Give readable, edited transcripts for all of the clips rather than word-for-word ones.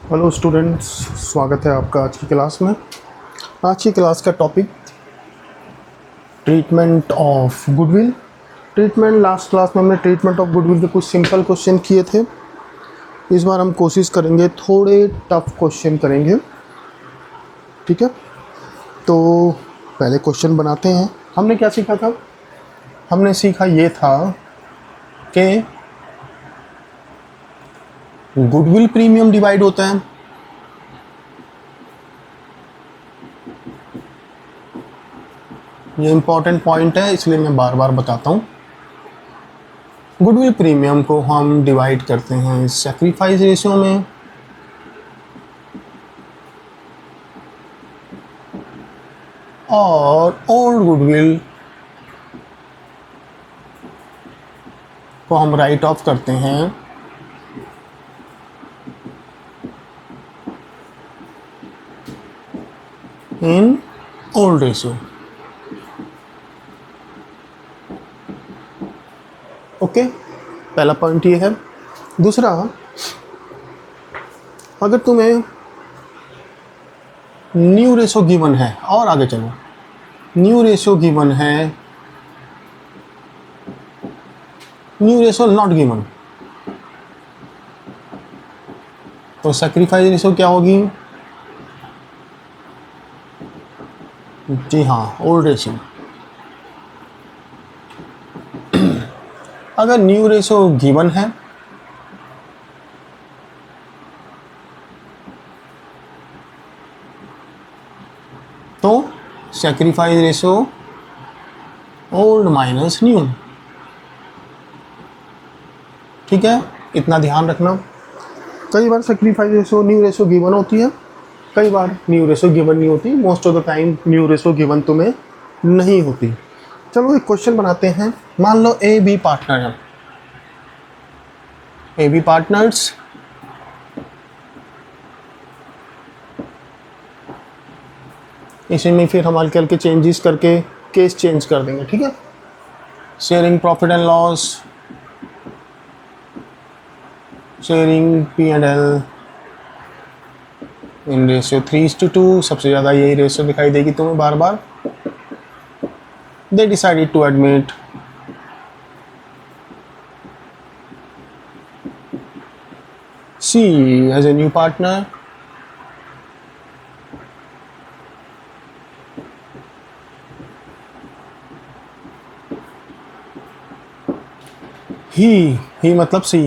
Hello students, स्वागत है आपका आज की क्लास में। आज की क्लास का topic treatment of goodwill. Last class में हमने ट्रीटमेंट ऑफ गुडविल के कुछ सिंपल क्वेश्चन किए थे। इस बार हम कोशिश करेंगे थोड़े टफ क्वेश्चन करेंगे, ठीक है। तो पहले क्वेश्चन बनाते हैं। हमने क्या सीखा था? हमने सीखा ये था कि गुडविल प्रीमियम डिवाइड होता है, ये इंपॉर्टेंट पॉइंट है इसलिए मैं बार बार बताता हूँ। गुडविल प्रीमियम को हम डिवाइड करते हैं सैक्रिफाइस रेशियो में, और ओल्ड गुडविल को हम राइट ऑफ करते हैं इन ओल्ड रेशियो। ओके, पहला पॉइंट ये है। दूसरा, अगर तुम्हें न्यू रेशो गिवन है, और आगे चलो, न्यू रेशो गिवन है, न्यू रेशो नॉट गिवन, तो सैक्रिफाइस रेशो क्या होगी? जी हाँ, ओल्ड रेशो। अगर न्यू रेशो गिवन है तो sacrifice ratio old minus new, ठीक है। इतना ध्यान रखना। कई बार sacrifice ratio new ratio given होती है, कई बार न्यू रेशो गिवन नहीं होती। Most of the time new ratio given तुम्हें नहीं होती। चलो एक क्वेश्चन बनाते हैं। मान लो ए बी पार्टनर है, ए बी पार्टनर्स, इसी में फिर हम हल्के हल्के चेंजेस करके केस चेंज कर देंगे, ठीक है। Sharing profit and loss, sharing P&L in ratio 3:2। सबसे ज़्यादा यही रेशियो दिखाई देगी तुम्हें बार बार। They decided to admit C as a new partner, he मतलब C,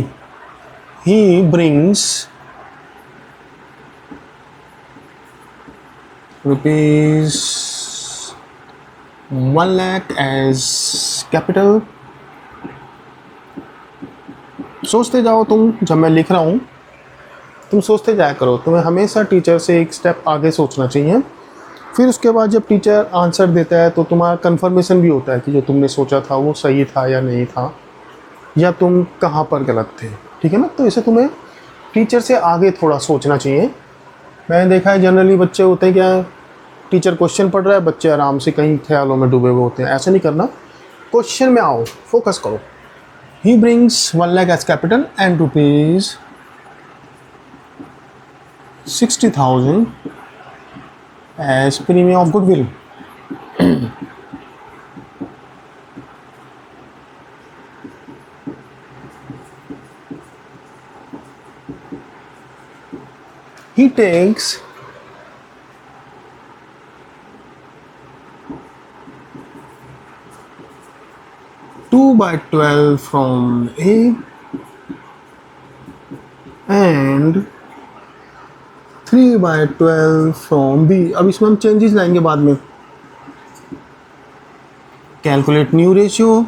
he brings rupees 1 lakh as capital। सोचते जाओ तुम, जब मैं लिख रहा हूँ तुम सोचते जाया करो। तुम्हें हमेशा टीचर से एक स्टेप आगे सोचना चाहिए। फिर उसके बाद जब टीचर आंसर देता है तो तुम्हारा कंफर्मेशन भी होता है कि जो तुमने सोचा था वो सही था या नहीं था, या तुम कहाँ पर गलत थे, ठीक है ना। तो इसे तुम्हें टीचर से आगे थोड़ा सोचना चाहिए। मैंने देखा है जनरली बच्चे होते हैं क्या, टीचर क्वेश्चन पढ़ रहा है, बच्चे आराम से कहीं ख्यालों में डूबे हुए होते हैं। ऐसा नहीं करना, क्वेश्चन में आओ, फोकस करो। He brings 1 lakh as capital and rupees 60,000 as premium of goodwill। He takes 2/12 from A and 3/12 from B। अब इसमें हम चेंजेस लाएंगे बाद में। कैलकुलेट न्यू रेशियो,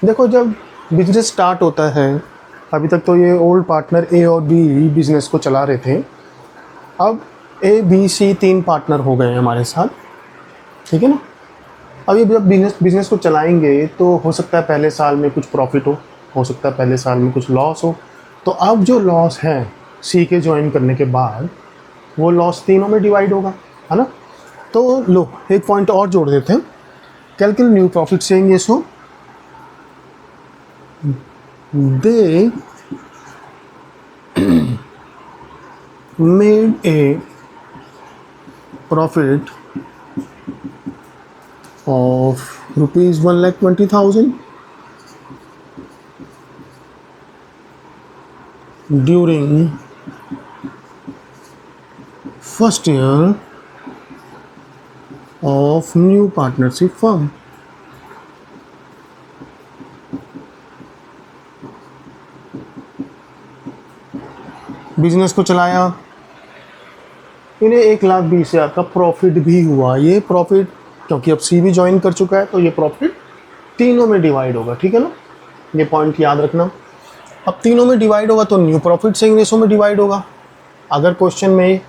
देखो जब बिजनेस स्टार्ट होता है, अभी तक तो ये ओल्ड पार्टनर ए और बी बिजनेस को चला रहे थे। अब ए बी सी 3 पार्टनर हो गए हैं हमारे साथ, ठीक है ना। अब ये जब बिजनेस को चलाएंगे तो हो सकता है पहले साल में कुछ प्रॉफिट हो सकता है पहले साल में कुछ लॉस हो। तो अब जो लॉस है सी के ज्वाइन करने के बाद वो लॉस तीनों में डिवाइड होगा, है ना। तो लो एक पॉइंट और जोड़ देते हैं। Calculate new profit sharing ratio. They made a profit of rupees 1,20,000 during first year of new partnership firm. Business को चलाया, इन्हें 1,20,000 का प्रॉफिट भी हुआ। ये प्रॉफिट क्योंकि अब सी भी ज्वाइन कर चुका है तो ये प्रॉफिट तीनों में डिवाइड होगा, ठीक है ना, ये पॉइंट याद रखना। अब तीनों में डिवाइड होगा तो न्यू प्रॉफिट शेयरिंग रेशो में डिवाइड होगा। अगर क्वेश्चन में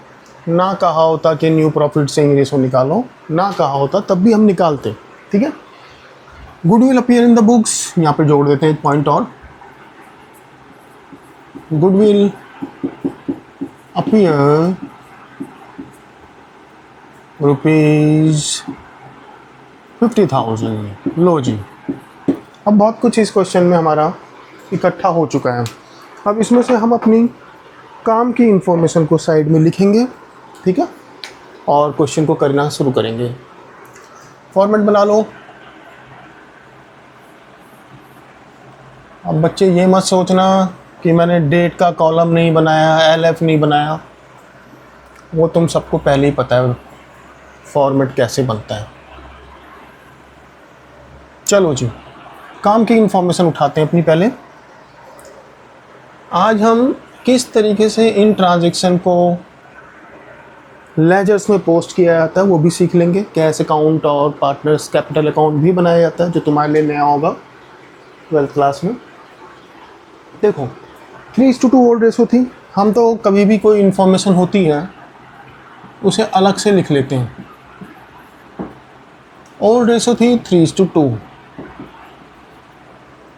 ना कहा होता कि न्यू प्रॉफिट शेयरिंग रेशो निकालो, ना कहा होता तब भी हम निकालते, ठीक है। Goodwill appear in the books, यहाँ पे जोड़ देते हैं एक पॉइंट और। Goodwill appear ₹50,000। लो जी, अब बहुत कुछ इस क्वेश्चन में हमारा इकट्ठा हो चुका है। अब इसमें से हम अपनी काम की इंफॉर्मेशन को साइड में लिखेंगे, ठीक है, और क्वेश्चन को करना शुरू करेंगे। फॉर्मेट बना लो। अब बच्चे ये मत सोचना कि मैंने डेट का कॉलम नहीं बनाया, LF नहीं बनाया, वो तुम सबको पहले ही पता है फॉर्मेट कैसे बनता है। चलो जी, काम की इंफॉर्मेशन उठाते हैं अपनी पहले। आज हम किस तरीके से इन ट्रांजैक्शन को लेजर्स में पोस्ट किया जाता है वो भी सीख लेंगे। कैश अकाउंट और पार्टनर्स कैपिटल अकाउंट भी बनाया जाता है, जो तुम्हारे लिए नया होगा 12th क्लास में। देखो 3:2 ओल्ड रेशो थी। हम तो कभी भी कोई इंफॉर्मेशन होती है उसे अलग से लिख लेते हैं। ओल्ड रेशो थी 3:2,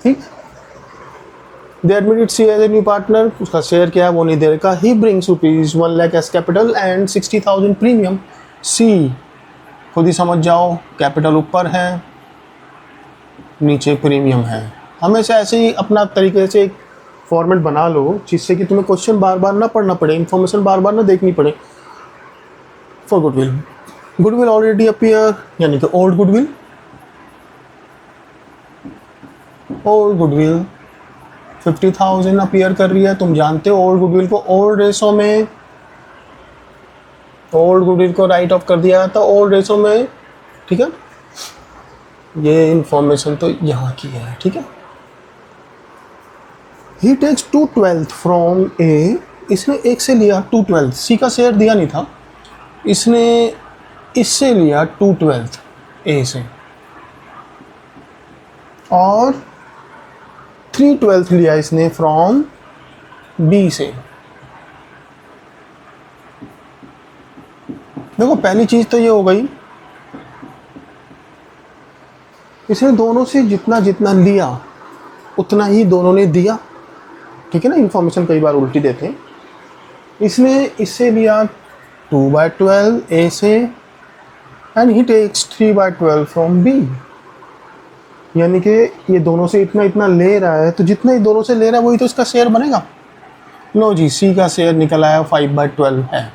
ठीक। They admitted C as a new partner, उसका शेयर क्या है वो नहीं दे रखा। He brings rupees 1 lakh as capital and 60,000 premium. C खुद ही समझ जाओ, कैपिटल ऊपर है, नीचे प्रीमियम है। हमेशा ऐसे ही अपना तरीके से एक फॉर्मेट बना लो जिससे कि तुम्हें क्वेश्चन बार बार ना पढ़ना पड़े, इंफॉर्मेशन बार बार ना देखनी पड़े। For goodwill, goodwill already appear, यानी कि old goodwill. Old goodwill 50,000 appear कर रही है। तुम जानते हो ओल्ड गुडविल को ओल्ड रेशो में, ओल्ड गुडविल को राइट ऑफ कर दिया था ओल्ड रेशो में, ठीक है। ये इंफॉर्मेशन तो यहाँ की है, ठीक है। ही टेक्स 2/12 फ्रॉम ए, इसने एक से लिया 2/12, सी का शेयर दिया नहीं था, इसने इससे लिया 2/12 ए से, और 3/12 लिया इसने फ्रॉम बी से। देखो पहली चीज तो ये हो गई, इसने दोनों से जितना जितना लिया उतना ही दोनों ने दिया, ठीक है ना। इंफॉर्मेशन कई बार उल्टी देते हैं। इसने इससे लिया 2/12 ए से and he takes 3/12 from B, यानी कि ये दोनों से इतना इतना ले रहा है, तो जितना ही दोनों से ले रहा है वही तो इसका शेयर बनेगा। लो जी, सी का शेयर निकल आया 5/12 है।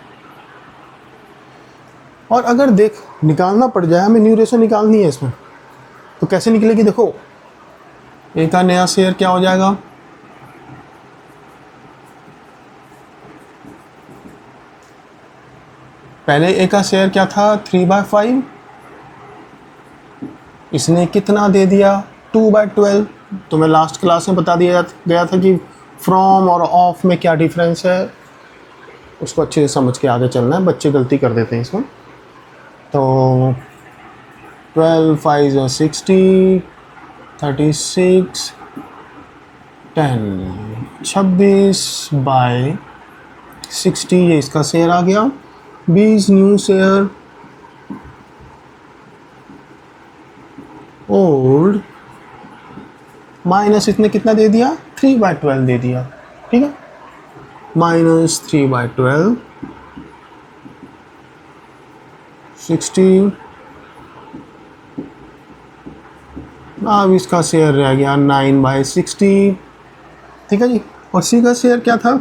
और अगर देख निकालना पड़ जाए, हमें न्यू रेशो निकालनी है इसमें, तो कैसे निकलेगी? देखो ए का नया शेयर क्या हो जाएगा, पहले ए का शेयर क्या था 3/5, इसने कितना दे दिया 2/12। तो मैं लास्ट क्लास में बता दिया गया था कि फ्रॉम और ऑफ में क्या डिफरेंस है, उसको अच्छे से समझ के आगे चलना है, बच्चे गलती कर देते हैं इसमें। तो 12 5 60, 36 10 26/60, ये इसका शेयर आ गया। 20 न्यू शेयर ओल्ड माइनस इसने कितना दे दिया 3/12 दे दिया, ठीक है। माइनस 3/12 60 अब इसका शेयर रह गया 9/60, ठीक है जी। और सी का शेयर क्या था,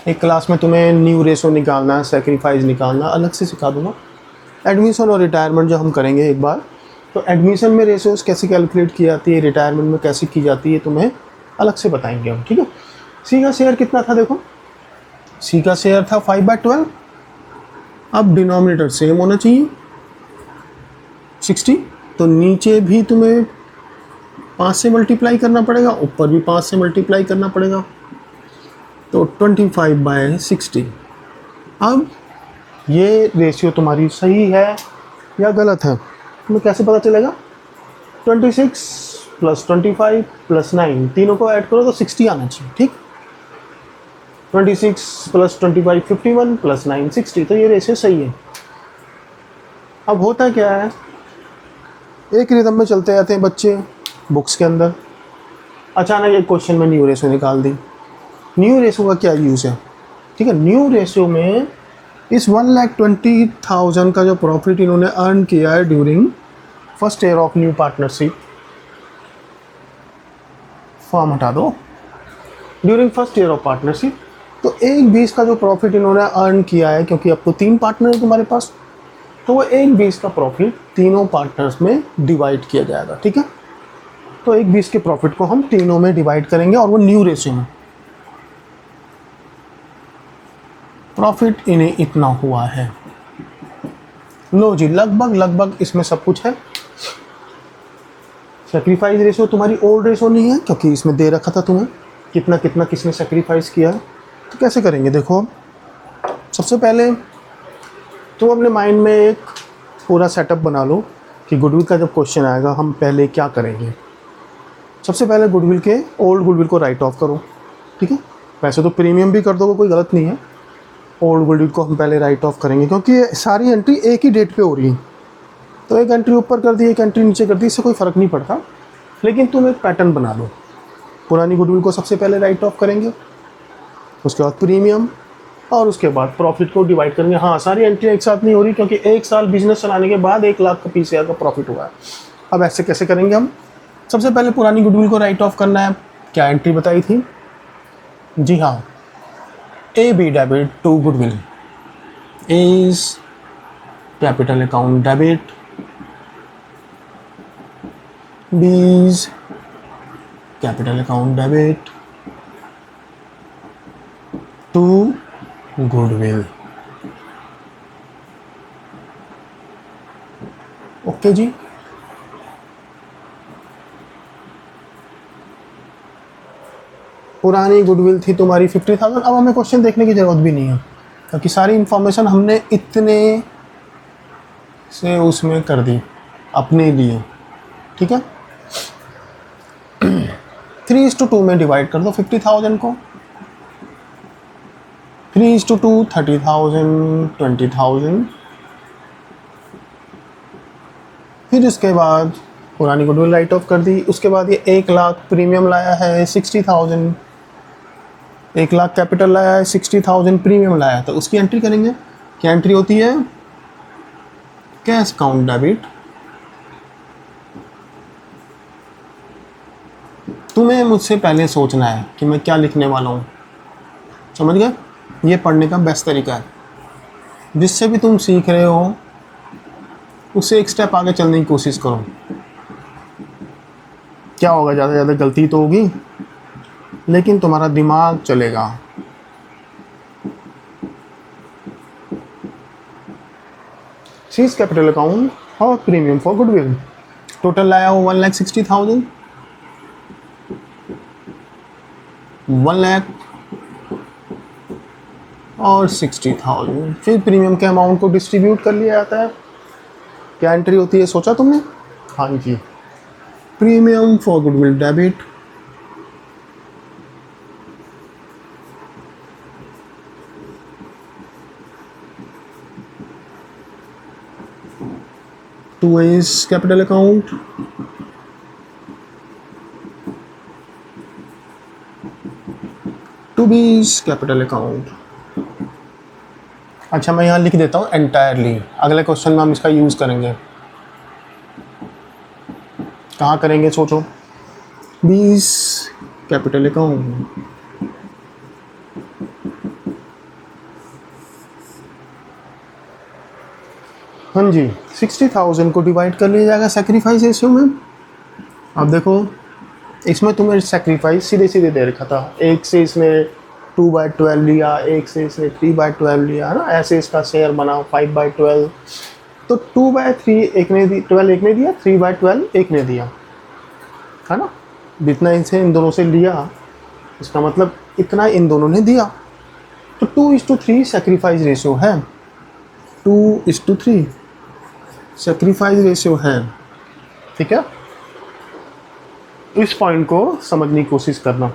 एक क्लास में तुम्हें न्यू रेशो निकालना, सेक्रीफाइस निकालना अलग से सिखा दूंगा। एडमिशन और रिटायरमेंट जो हम करेंगे एक बार, तो एडमिशन में रेशोज कैसे कैलकुलेट की जाती है, रिटायरमेंट में कैसे की जाती है, तुम्हें अलग से बताएंगे हम, ठीक है। सी का शेयर कितना था, देखो सी का शेयर था 5/12। अब डिनोमिनेटर सेम होना चाहिए 60, तो नीचे भी तुम्हें 5 से मल्टीप्लाई करना पड़ेगा, ऊपर भी 5 से मल्टीप्लाई करना पड़ेगा, तो 25/60। अब ये रेशियो तुम्हारी सही है या गलत है, तुम्हें कैसे पता चलेगा, 26 + 25 + 9 तीनों को ऐड करो तो 60 आना चाहिए, ठीक। 26 + 25 51 + 9 60, तो ये रेशियो सही है। अब होता क्या है, एक रिदम में चलते जाते हैं बच्चे बुक्स के अंदर, अचानक एक क्वेश्चन में न्यू रेशियो निकाल दी। न्यू रेशियो का क्या यूज़ है, ठीक है। न्यू रेशियो में इस 1,20,000 का जो प्रॉफिट इन्होंने अर्न किया है during first year of new partnership, form हटा दो, during first year of partnership, तो 1/20 का जो प्रॉफिट इन्होंने अर्न किया है, क्योंकि अब तो 3 पार्टनर है तुम्हारे पास, तो वो 1/20 का प्रॉफिट तीनों पार्टनर्स में डिवाइड किया जाएगा, ठीक है। तो 1/20 के प्रॉफिट को हम तीनों में डिवाइड करेंगे और वो न्यू रेशियो में। प्रॉफिट इन्हें इतना हुआ है, लो जी, लगभग इसमें सब कुछ है। सेक्रीफाइस रेशियो तुम्हारी ओल्ड रेशियो नहीं है, क्योंकि इसमें दे रखा था तुम्हें कितना कितना किसने सेक्रीफाइस किया है। तो कैसे करेंगे, देखो सबसे पहले तुम अपने माइंड में एक पूरा सेटअप बना लो कि गुडविल का जब क्वेश्चन आएगा हम पहले क्या करेंगे। सबसे पहले गुडविल के ओल्ड गुडविल को राइट ऑफ करो, ठीक है। वैसे तो प्रीमियम भी कर दोगे, कोई गलत नहीं है। ओल्ड गुडविल को हम पहले राइट ऑफ करेंगे, क्योंकि ये सारी एंट्री एक ही डेट पे हो रही है, तो एक एंट्री ऊपर कर दी, एक एंट्री नीचे कर दी, इससे कोई फ़र्क नहीं पड़ता। लेकिन तुम एक पैटर्न बना लो, पुरानी गुडविल को सबसे पहले राइट ऑफ करेंगे, उसके बाद प्रीमियम, और उसके बाद प्रॉफिट को डिवाइड करेंगे। हाँ, सारी एंट्री एक साथ नहीं हो रही, क्योंकि 1 साल बिजनेस चलाने के बाद 1 लाख का 20,000 का प्रॉफिट हुआ है। अब ऐसे कैसे करेंगे हम, सबसे पहले पुरानी गुडविल को राइट ऑफ करना है। क्या एंट्री बताई थी, जी हाँ, AB debit to goodwill is capital account debit, B's capital account debit to goodwill. Okay जी, पुरानी गुडविल थी तुम्हारी 50,000। अब हमें क्वेश्चन देखने की ज़रूरत भी नहीं है, क्योंकि सारी इंफॉर्मेशन हमने इतने से उसमें कर दी अपने लिए, ठीक है। 3:2 में डिवाइड कर दो 50,000 को, 3:2 30,000 20,000। फिर इसके बाद पुरानी गुडविल राइट ऑफ कर दी। उसके बाद ये 1 लाख प्रीमियम लाया है 60,000, 1 लाख कैपिटल लाया है, 60,000 प्रीमियम लाया है, तो उसकी एंट्री करेंगे। क्या एंट्री होती है, कैश अकाउंट डेबिट। तुम्हें मुझसे पहले सोचना है कि मैं क्या लिखने वाला हूँ, समझ गए। ये पढ़ने का बेस्ट तरीका है, जिससे भी तुम सीख रहे हो उससे एक स्टेप आगे चलने की कोशिश करो। क्या होगा, ज़्यादा से ज़्यादा गलती तो होगी, लेकिन तुम्हारा दिमाग चलेगा। सीज कैपिटल अकाउंट और प्रीमियम फॉर गुडविल, टोटल लाया हो 1,60,000, 1 लाख और 60,000। फिर प्रीमियम के अमाउंट को डिस्ट्रीब्यूट कर लिया जाता है। क्या एंट्री होती है, सोचा तुमने, हाँ जी, premium for goodwill debit to is capital account to B is capital account. अच्छा मैं यहाँ लिख देता हूँ एंटायरली, अगले क्वेश्चन में हम इसका यूज़ करेंगे। कहाँ करेंगे सोचो। 20 कैपिटल अकाउंट, हाँ जी 60,000 को डिवाइड कर लिया जाएगा सेक्रीफाइस रेशियो में। अब देखो इसमें तुम्हें सेक्रीफाइस सीधे सीधे दे रखा था, एक से इसने 2/12 लिया, एक से इसने 3/12 लिया, है ना, ऐसे इसका शेयर बना 5/12। तो 2/3 एक ने दी, 12 एक ने दिया, 3/12 एक ने दिया, है ना। जितना इनसे इन दोनों से लिया इसका मतलब इतना इन दोनों ने दिया। तो 2:3 सेक्रीफाइस रेशियो है, 2:3 सेक्रीफाइस रेशियो है, ठीक है। इस पॉइंट को समझने की कोशिश करना।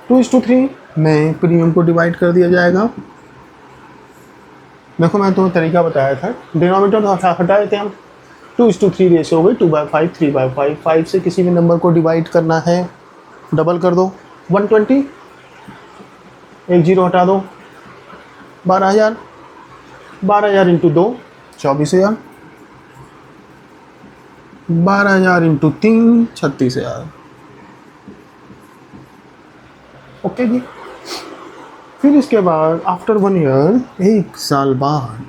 2:3 में प्रीमियम को डिवाइड कर दिया जाएगा। देखो मैं तुम्हें तरीका बताया था, डिनोमिनेटर हटा देते हैं हम। 2:3 रेशियो हो गई 2/5, 3/5। 5 से किसी भी नंबर को डिवाइड करना है, डबल कर दो 120, एक जीरो हटा दो 12,000, 12,000 इंटू 2 24,000, 12,000 इंटू 3 36,000। ओके जी। फिर इसके बाद आफ्टर 1 ईयर, एक साल बाद,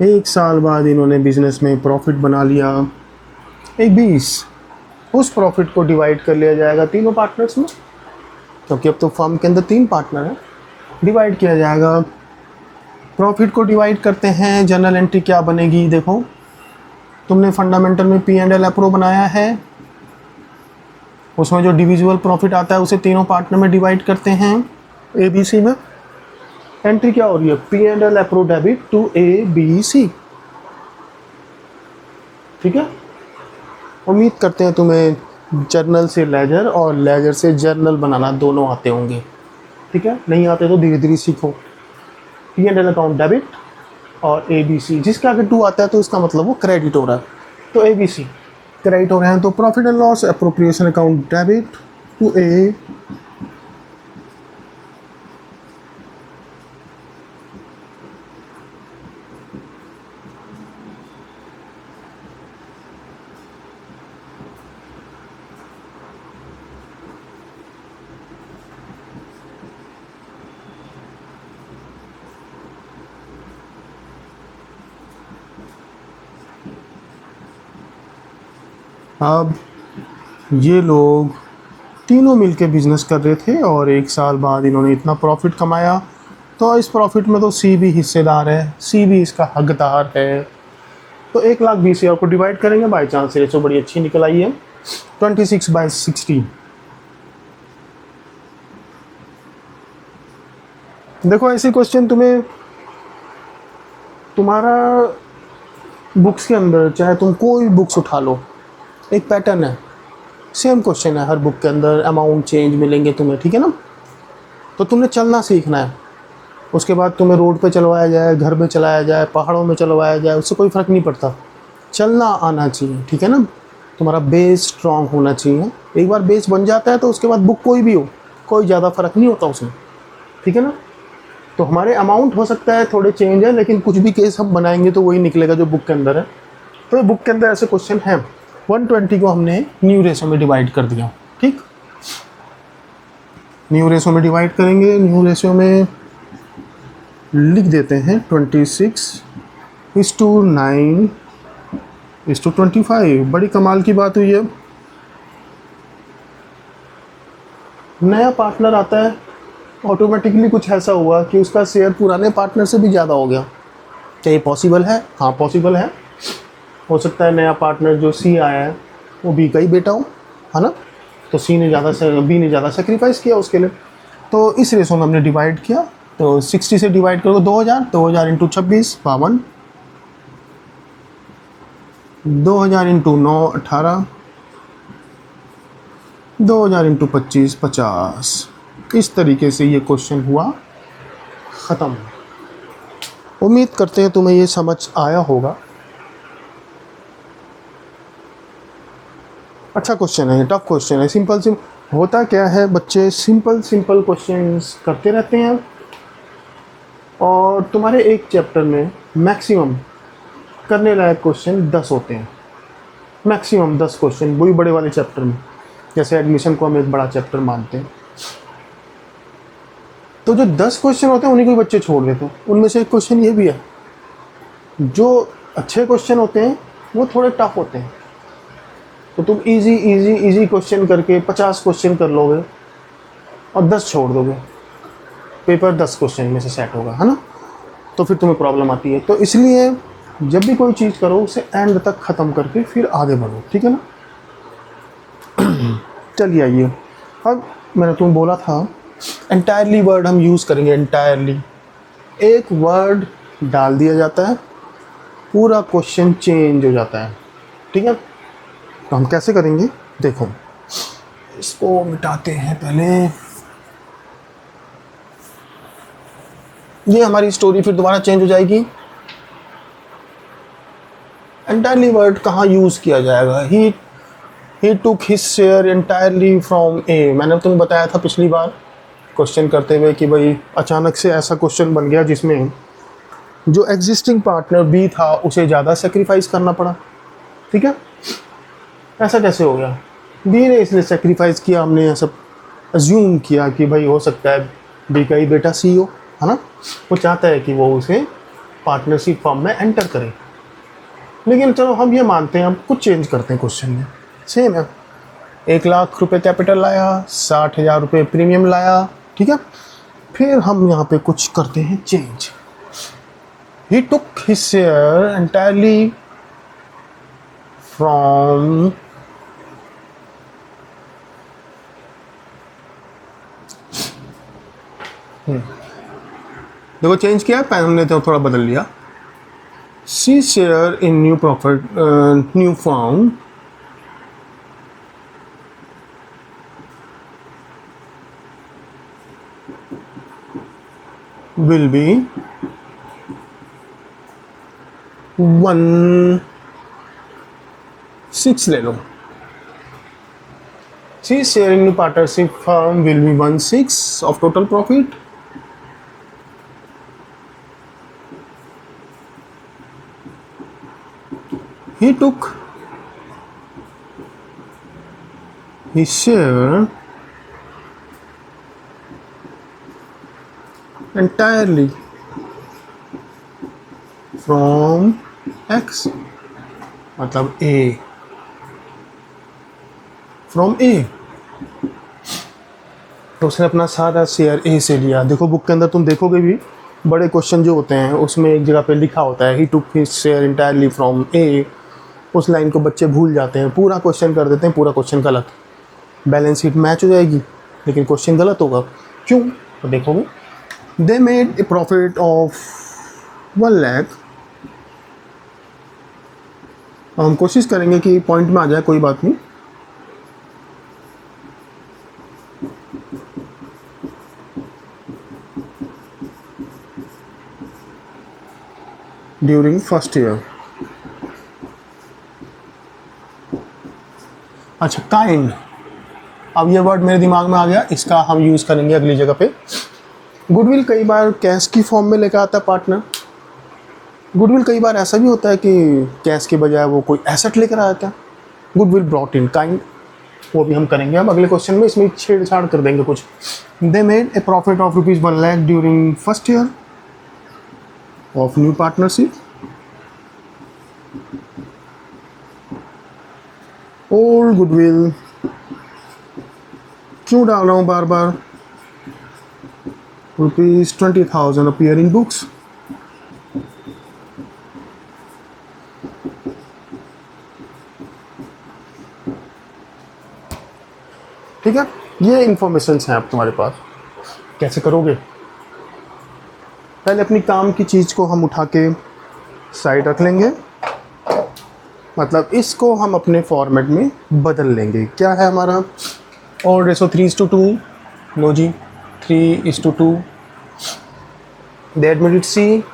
एक साल बाद इन्होंने बिजनेस में प्रॉफिट बना लिया, एक 20। उस प्रॉफिट को डिवाइड कर लिया जाएगा तीनों पार्टनर्स में, क्योंकि अब तो फर्म के अंदर 3 पार्टनर हैं। डिवाइड किया जाएगा, प्रॉफिट को डिवाइड करते हैं। जर्नल एंट्री क्या बनेगी, देखो तुमने फंडामेंटल में P&L अप्रो बनाया है, उसमें जो डिविजिबल प्रॉफिट आता है उसे तीनों पार्टनर में डिवाइड करते हैं ABC में। एंट्री क्या हो रही है, P&L अप्रो डेबिट टू ABC, ठीक है। उम्मीद करते हैं तुम्हें जर्नल से लेजर और लेजर से जर्नल बनाना दोनों आते होंगे, ठीक है। नहीं आते तो धीरे धीरे सीखो। P&L अकाउंट डेबिट और ABC, जिसके आगे 2 आता है तो इसका मतलब वो क्रेडिट हो रहा है, तो ABC क्रेडिट हो रहे हैं। तो profit and loss appropriation account debit to A, अब ये लोग तीनों मिलके बिजनेस कर रहे थे और एक साल बाद इन्होंने इतना प्रॉफिट कमाया, तो इस प्रॉफिट में तो C भी हिस्सेदार है, C भी इसका हकदार है। तो 1,20,000 को डिवाइड करेंगे, बाई चांस रेशो बड़ी अच्छी निकल आई है 26/60। देखो ऐसे क्वेश्चन तुम्हें तुम्हारा बुक्स के अंदर, चाहे तुम कोई बुक्स उठा लो, एक पैटर्न है, सेम क्वेश्चन है हर बुक के अंदर, अमाउंट चेंज मिलेंगे तुम्हें, ठीक है ना। तो तुमने चलना सीखना है, उसके बाद तुम्हें रोड पे चलवाया जाए, घर में चलाया जाए, पहाड़ों में चलवाया जाए, उससे कोई फ़र्क नहीं पड़ता, चलना आना चाहिए, ठीक है ना। तुम्हारा बेस स्ट्रॉन्ग होना चाहिए। एक बार बेस बन जाता है तो उसके बाद बुक कोई भी हो, कोई ज़्यादा फ़र्क नहीं होता उसमें, ठीक है ना। तो हमारे अमाउंट हो सकता है थोड़े चेंज है, लेकिन कुछ भी केस हम बनाएंगे तो वही निकलेगा जो बुक के अंदर है। तो बुक के अंदर ऐसे क्वेश्चन हैं। 120 को हमने न्यू रेशो में डिवाइड कर दिया, ठीक। न्यू रेशो में डिवाइड करेंगे, न्यू रेशो में लिख देते हैं 26:9:25। बड़ी कमाल की बात हुई है, नया पार्टनर आता है, ऑटोमेटिकली कुछ ऐसा हुआ कि उसका शेयर पुराने पार्टनर से भी ज़्यादा हो गया। क्या ये पॉसिबल है? हाँ पॉसिबल है। हो सकता है नया पार्टनर जो C आया है वो B का ही बेटा हो, है ना। तो B ने ज़्यादा सेक्रीफाइस किया उसके लिए। तो इस रेशो में हमने डिवाइड किया, तो 60 से डिवाइड करो 2,000 इंटू 26 52, 2,000 इंटू 9 18, 2,000 इंटू 25 50। इस तरीके से ये क्वेश्चन हुआ ख़त्म। उम्मीद करते हैं तुम्हें ये समझ आया होगा। अच्छा क्वेश्चन है, टफ क्वेश्चन है, सिंपल होता क्या है, बच्चे सिंपल सिंपल क्वेश्चंस करते रहते हैं और तुम्हारे एक चैप्टर में मैक्सिमम करने लायक क्वेश्चन 10 होते हैं, मैक्सिमम 10 क्वेश्चन वही बड़े वाले चैप्टर में। जैसे एडमिशन को हम एक बड़ा चैप्टर मानते हैं, तो जो 10 क्वेश्चन होते हैं उन्हीं को बच्चे छोड़ देते हैं। उनमें से एक क्वेश्चन ये भी है, जो अच्छे क्वेश्चन होते हैं वो थोड़े टफ होते हैं, तो तुम इजी इजी इजी क्वेश्चन करके 50 क्वेश्चन कर लोगे और 10 छोड़ दोगे, पेपर 10 क्वेश्चन में से सेट होगा, है ना। तो फिर तुम्हें प्रॉब्लम आती है। तो इसलिए जब भी कोई चीज़ करो उसे एंड तक ख़त्म करके फिर आगे बढ़ो, ठीक है ना। चलिए आइए, अब मैंने तुम्हें बोला था एंटायरली वर्ड हम यूज़ करेंगे। एंटायरली एक वर्ड डाल दिया जाता है, पूरा क्वेश्चन चेंज हो जाता है, ठीक है। तो हम कैसे करेंगे, देखो इसको मिटाते हैं पहले। ये हमारी स्टोरी फिर दोबारा चेंज हो जाएगी। एंटायरली वर्ड कहाँ यूज़ किया जाएगा, he took his share entirely from A. मैंने तुम्हें बताया था पिछली बार क्वेश्चन करते हुए कि भाई अचानक से ऐसा क्वेश्चन बन गया जिसमें जो एग्जिस्टिंग पार्टनर बी था उसे ज़्यादा सेक्रीफाइस करना पड़ा, ठीक है। ऐसा कैसे हो गया, बी ने इसलिए सेक्रीफाइस किया, हमने ऐसा अज्यूम किया कि भाई हो सकता है बी का ही बेटा CEO, है ना। वो चाहता है कि वो उसे पार्टनरशिप फॉर्म में एंटर करे। लेकिन चलो हम ये मानते हैं, हम कुछ चेंज करते हैं क्वेश्चन में। सेम है, 1 लाख रुपए कैपिटल लाया, 60,000 रुपये प्रीमियम लाया, ठीक है। फिर हम यहाँ पे कुछ करते हैं change. He took his share entirely from देखो चेंज किया, हमने तो थोड़ा बदल लिया। C share in new profit new form will be 1/6 ले लो। C share in partnership firm will be 1/6 of total profit। He took his share entirely from X, मतलब A, from A। तो उसने अपना सारा शेयर A से लिया। देखो बुक के अंदर तुम देखोगे भी बड़े क्वेश्चन जो होते हैं उसमें एक जगह पे लिखा होता है he took his share entirely from A। उस लाइन को बच्चे भूल जाते हैं, पूरा क्वेश्चन कर देते हैं, पूरा क्वेश्चन गलत, बैलेंस शीट मैच हो जाएगी लेकिन क्वेश्चन गलत होगा। क्यों, तो देखोगे they made a profit of 1 lakh. हम कोशिश करेंगे कि पॉइंट में आ जाए, कोई बात नहीं। During first year. अच्छा, काइंड, अब ये वर्ड मेरे दिमाग में आ गया, इसका हम यूज़ करेंगे अगली जगह पे। गुडविल कई बार कैश की फॉर्म में लेकर आता है पार्टनर। गुडविल कई बार ऐसा भी होता है कि कैश के बजाय वो कोई एसेट लेकर आता है। गुडविल ब्रॉट इन काइंड, वो भी हम करेंगे अब अगले क्वेश्चन में, इसमें छेड़छाड़ कर देंगे कुछ। They made a profit of ₹1 lakh during first year of new partnership. Old goodwill, क्यों डाल रहा हूँ बार बार, ₹20,000 अपीयर इन बुक्स। ठीक है, ये इंफॉर्मेशन है अब तुम्हारे पास। कैसे करोगे, पहले अपनी काम की चीज़ को हम उठा के साइड रख लेंगे, मतलब इसको हम अपने फॉर्मेट में बदल लेंगे। क्या है हमारा, और रेशो 3:2, नो जी 3:2। दे एडमिटेड सी,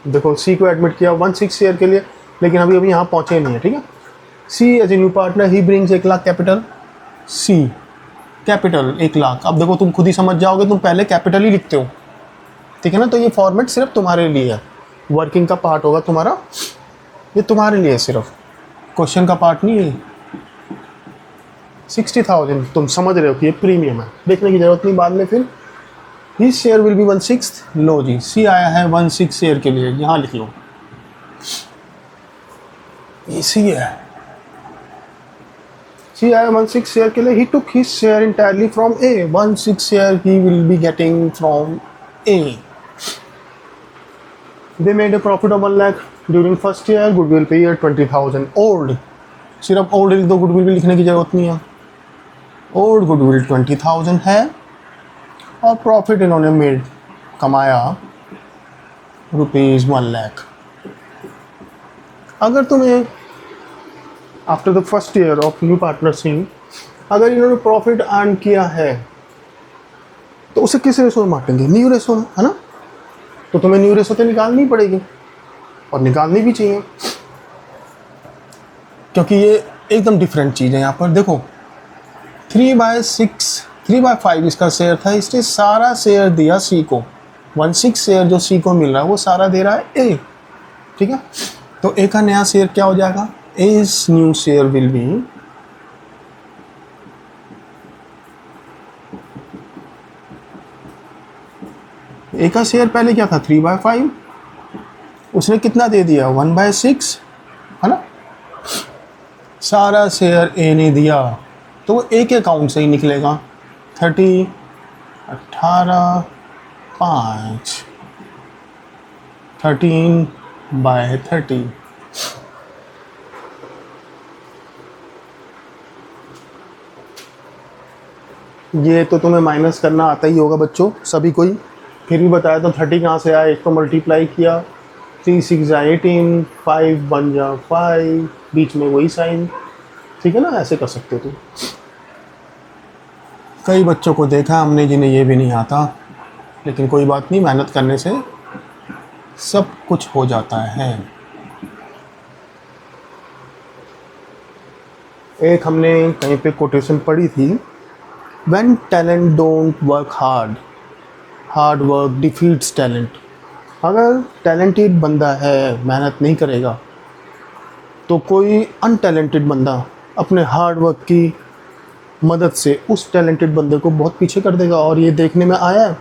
देखो सी को एडमिट किया 1/6 ईयर के लिए, लेकिन अभी यहाँ पहुँचे नहीं है, ठीक है। C as a new partner he brings 1 lakh capital. C capital 1,00,000। अब देखो तुम खुद ही समझ जाओगे, तुम पहले कैपिटल ही लिखते हो, ठीक है ना। तो ये फॉर्मेट सिर्फ तुम्हारे लिए है, वर्किंग का पार्ट होगा तुम्हारा, ये तुम्हारे लिए सिर्फ, क्वेश्चन का पार्ट नहीं है। 60,000 तुम समझ रहे हो कि ये प्रीमियम है, देखने की जरूरत नहीं बाद में फिर। His share will B 1/6। लो जी, सी आया है 1/6 शेयर के लिए, यहाँ लिख लो, सी है, सी आया 1/6 शेयर के लिए। He took his share entirely from A, 1/6 share he will be getting from A. They made a profit of 1 lakh during first year. Goodwill पे year 20,000. Old, सिर्फ ओल्ड लिख दो, गुडविल भी लिखने की जरूरत नहीं है। ओल्ड गुडविल 20,000 है और प्रॉफिट इन्होंने मेड कमाया ₹1 लाख। अगर तुम्हें after the first year of new partnership अगर इन्होंने प्रॉफिट अर्न किया है तो उसे किस रेशो में बांटेंगे? न्यू रेशो में, है ना। तो तुम्हें न्यू रेशो तो निकालनी पड़ेगी और निकालनी भी चाहिए, क्योंकि ये एकदम डिफरेंट चीज़ है। यहाँ पर देखो 3/5 इसका शेयर था, इसने सारा शेयर दिया सी को। 1/6 शेयर जो सी को मिल रहा है वो सारा दे रहा है ए, ठीक है। तो ए का नया शेयर क्या हो जाएगा? As new share will be A का शेयर पहले क्या था? 3/5, उसने कितना दे दिया? 1/6, है ना। सारा शेयर ए ने दिया तो वो ए के अकाउंट से ही निकलेगा। 30, 18, 5, 13/30। ये तो तुम्हें माइनस करना आता ही होगा बच्चों, सभी कोई। फिर भी बताया तो 30 कहाँ से आया? एक तो मल्टीप्लाई किया, 3 6 जा 18, 5 1 जा 5, बीच में वही साइन, ठीक है ना। ऐसे कर सकते हो तुम। कई बच्चों को देखा हमने जिन्हें ये भी नहीं आता, लेकिन कोई बात नहीं, मेहनत करने से सब कुछ हो जाता है। एक हमने कहीं पे कोटेशन पढ़ी थी, When talent don't work hard, hard work defeats talent। अगर टैलेंटेड बंदा है मेहनत नहीं करेगा तो कोई अनटैलेंटेड बंदा अपने हार्ड वर्क की मदद से उस टैलेंटेड बंदे को बहुत पीछे कर देगा। और ये देखने में आया है,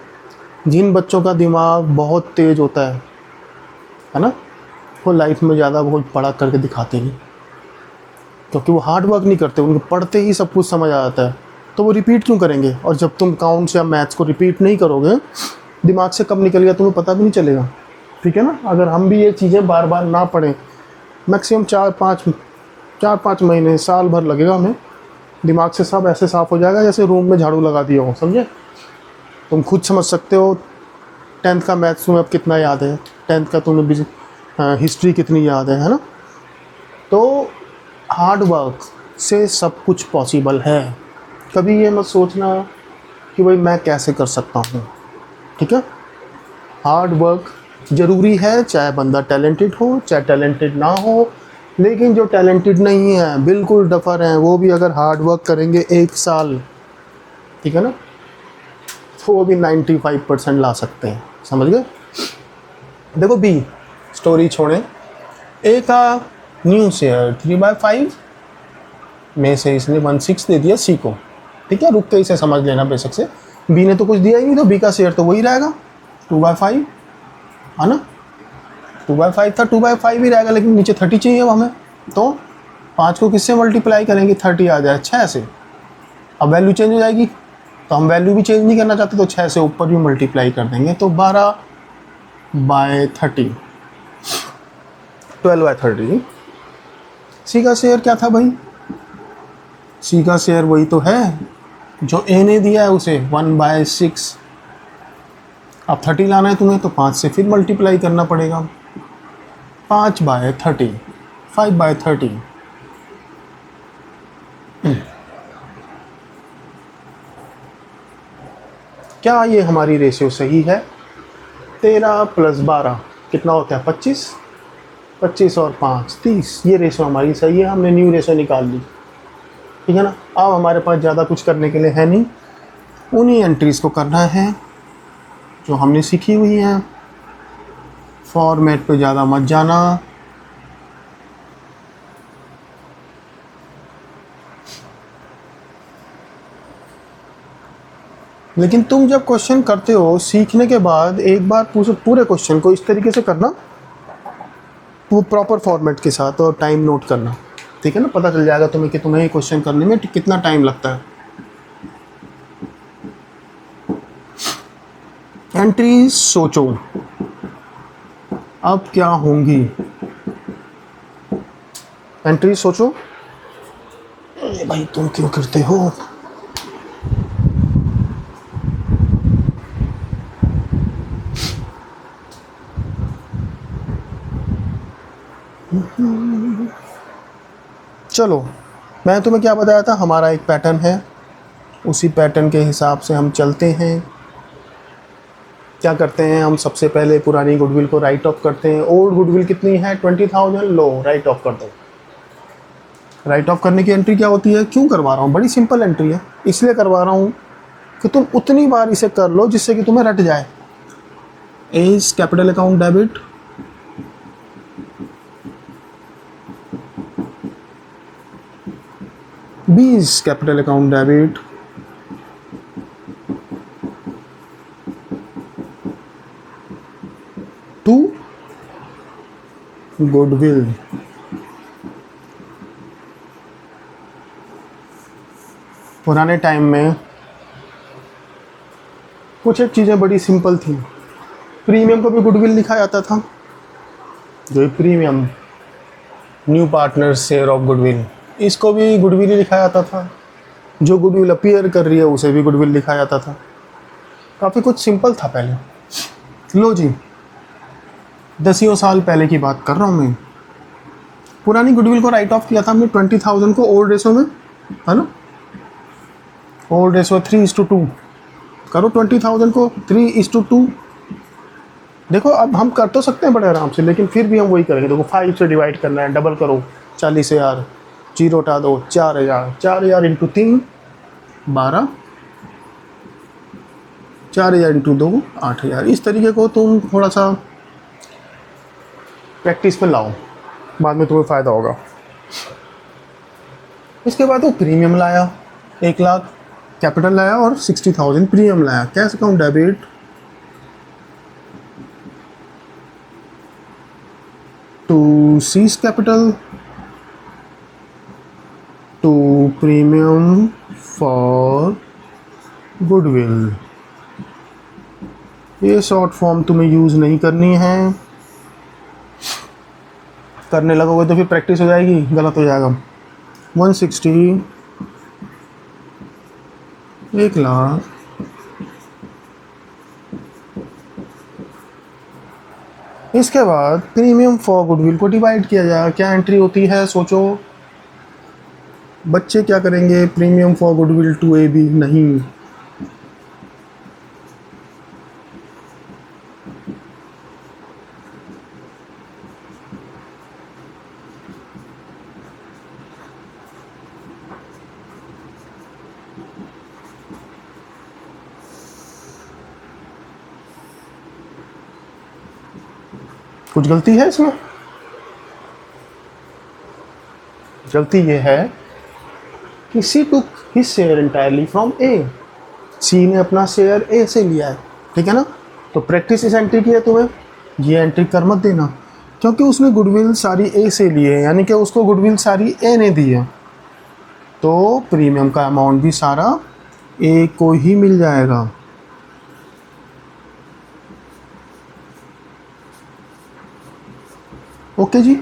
जिन बच्चों का दिमाग बहुत तेज़ होता है ना, वो लाइफ में ज़्यादा बहुत बड़ा करके दिखाते नहीं, क्योंकि वो हार्ड वर्क नहीं करते, उनको पढ़ते ही सब कुछ समझ आ जाता है, तो वो रिपीट क्यों करेंगे। और जब तुम काउंट्स या मैथ्स को रिपीट नहीं करोगे, दिमाग से कब निकल गया तुम्हें पता भी नहीं चलेगा, ठीक है ना। अगर हम भी ये चीज़ें बार बार ना पढ़ें, मैक्सिमम 4-5 महीने, साल भर लगेगा हमें, दिमाग से सब ऐसे साफ़ हो जाएगा जैसे रूम में झाड़ू लगा दिया हो, समझे। तुम खुद समझ सकते हो 10th का मैथ्स तुम्हें अब कितना याद है, 10th का तुम्हें हिस्ट्री कितनी याद है ना। तो हार्ड वर्क से सब कुछ पॉसिबल है। कभी ये मत सोचना कि भाई मैं कैसे कर सकता हूँ, ठीक है। हार्ड वर्क ज़रूरी है, चाहे बंदा टैलेंटेड हो चाहे टैलेंटेड ना हो। लेकिन जो टैलेंटेड नहीं है, बिल्कुल डफर हैं, वो भी अगर हार्ड वर्क करेंगे 1 साल, ठीक है ना, तो वो भी 95% ला सकते हैं, समझ गए। देखो बी स्टोरी छोड़ें, ए का न्यू शेयर 3/5 में से इसने 1/6 दे दिया सी को, ठीक है। रुक के इसे समझ लेना बेशक से। बी ने तो कुछ दिया ही नहीं, तो बी का शेयर तो वही रहेगा 2/5, है ना। 2/5 था, 2/5 ही रहेगा, लेकिन नीचे 30 चाहिए अब हमें, तो 5 को किससे मल्टीप्लाई करेंगे? 30 आ जाए 6 से। अब वैल्यू चेंज हो जाएगी, तो हम वैल्यू भी चेंज नहीं करना चाहते, तो 6 से ऊपर भी मल्टीप्लाई कर देंगे, तो 12/30, 12/30। सी का शेयर क्या था भाई? सी का शेयर वही तो है जो ए ने दिया है उसे, 1/6। अब 30 लाना है तुम्हें, तो 5 से फिर मल्टीप्लाई करना पड़ेगा, 5/30, 5/30। क्या ये हमारी रेशियो सही है? 13 + 12 कितना होता है? 25, 25 और 5 30। ये रेशियो हमारी सही है, हमने न्यू रेशियो निकाल ली। ठीक है ना। अब हमारे पास ज़्यादा कुछ करने के लिए है नहीं, उन्हीं एंट्रीज़ को करना है जो हमने सीखी हुई हैं। फॉर्मेट पे ज़्यादा मत जाना, लेकिन तुम जब क्वेश्चन करते हो सीखने के बाद एक बार पूरे क्वेश्चन को इस तरीके से करना, वो प्रॉपर फॉर्मेट के साथ, और टाइम नोट करना, ठीक है ना। पता चल जाएगा तुम्हें कि तुम्हें ये क्वेश्चन करने में कितना टाइम लगता है। एंट्री सोचो अब क्या होंगी, एंट्री सोचो। अरे भाई तुम क्यों करते हो? चलो, मैं तुम्हें क्या बताया था, हमारा एक पैटर्न है, उसी पैटर्न के हिसाब से हम चलते हैं। क्या करते हैं हम, सबसे पहले पुरानी गुडविल को राइट ऑफ करते हैं। ओल्ड गुडविल कितनी है? 20,000। लो, राइट ऑफ कर दो। राइट ऑफ करने की एंट्री क्या होती है, क्यों करवा रहा हूँ, बड़ी सिंपल एंट्री है, इसलिए करवा रहा हूँ कि तुम उतनी बार इसे कर लो जिससे कि तुम्हें रट जाए। A is capital account debit, B is capital account debit, to goodwill। पुराने टाइम में कुछ एक चीज़ें बड़ी सिंपल थी। प्रीमियम को भी गुडविल लिखा जाता था, जो premium new partner share of goodwill, इसको भी गुडविल ही लिखा जाता था। जो गुडविल अपीयर कर रही है उसे भी गुडविल लिखा जाता था। काफ़ी कुछ सिंपल था पहले। लो जी, 10 साल पहले की बात कर रहा हूँ मैं। पुरानी गुडविल को राइट ऑफ किया था हमने 20,000 को ओल्ड रेशो में, है ना। ओल्ड रेशो 3:2 करो। 20,000 को 3:2। देखो अब हम कर तो सकते हैं बड़े आराम से, लेकिन फिर भी हम वही करेंगे। देखो 5 से डिवाइड करना है, डबल करो, 40,000, जीरो हटा दो, 4,000, 4,000 इंटू 3 12, 4,000 इंटू 2 8,000। इस तरीके को तुम थोड़ा सा प्रैक्टिस में लाओ, बाद में तुम्हें फ़ायदा होगा। इसके बाद वो प्रीमियम लाया, 1,00,000 कैपिटल लाया और 60,000 प्रीमियम लाया। Cash account debit to C's capital to premium for goodwill. ये शॉर्ट फॉर्म तुम्हें यूज़ नहीं करनी है, करने लगोगे तो फिर प्रैक्टिस हो जाएगी, गलत हो जाएगा। 160, 1,00,000, इसके बाद प्रीमियम फॉर गुडविल को डिवाइड किया जाएगा। क्या एंट्री होती है सोचो। बच्चे क्या करेंगे, premium for goodwill to AB नहीं, कुछ गलती है इसमें। गलती ये है कि C took his share entirely from A। C ने अपना शेयर A से लिया है, ठीक है ना। तो प्रैक्टिस इस एंट्री की है तुम्हें, ये एंट्री कर मत देना, क्योंकि उसने गुडविल सारी A से ली है, यानी कि उसको गुडविल सारी A ने दी है, तो प्रीमियम का अमाउंट भी सारा A को ही मिल जाएगा। ओके जी।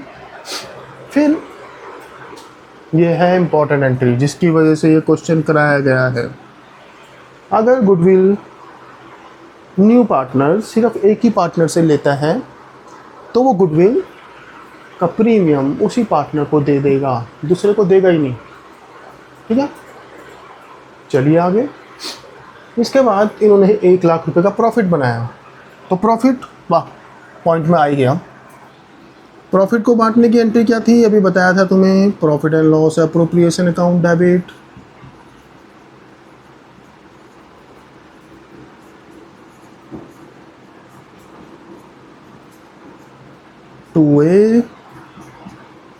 फिर ये है इम्पॉर्टेंट एंट्री जिसकी वजह से ये क्वेश्चन कराया गया है। अगर गुडविल न्यू पार्टनर सिर्फ एक ही पार्टनर से लेता है तो वो गुडविल का प्रीमियम उसी पार्टनर को दे देगा, दूसरे को देगा ही नहीं, ठीक है। चलिए आगे। इसके बाद इन्होंने 1,00,000 रुपये का प्रॉफिट बनाया, तो प्रॉफिट वाह पॉइंट में आ ही गया। प्रॉफिट को बांटने की एंट्री क्या थी, अभी बताया था तुम्हें, profit and loss appropriation account debit. To A,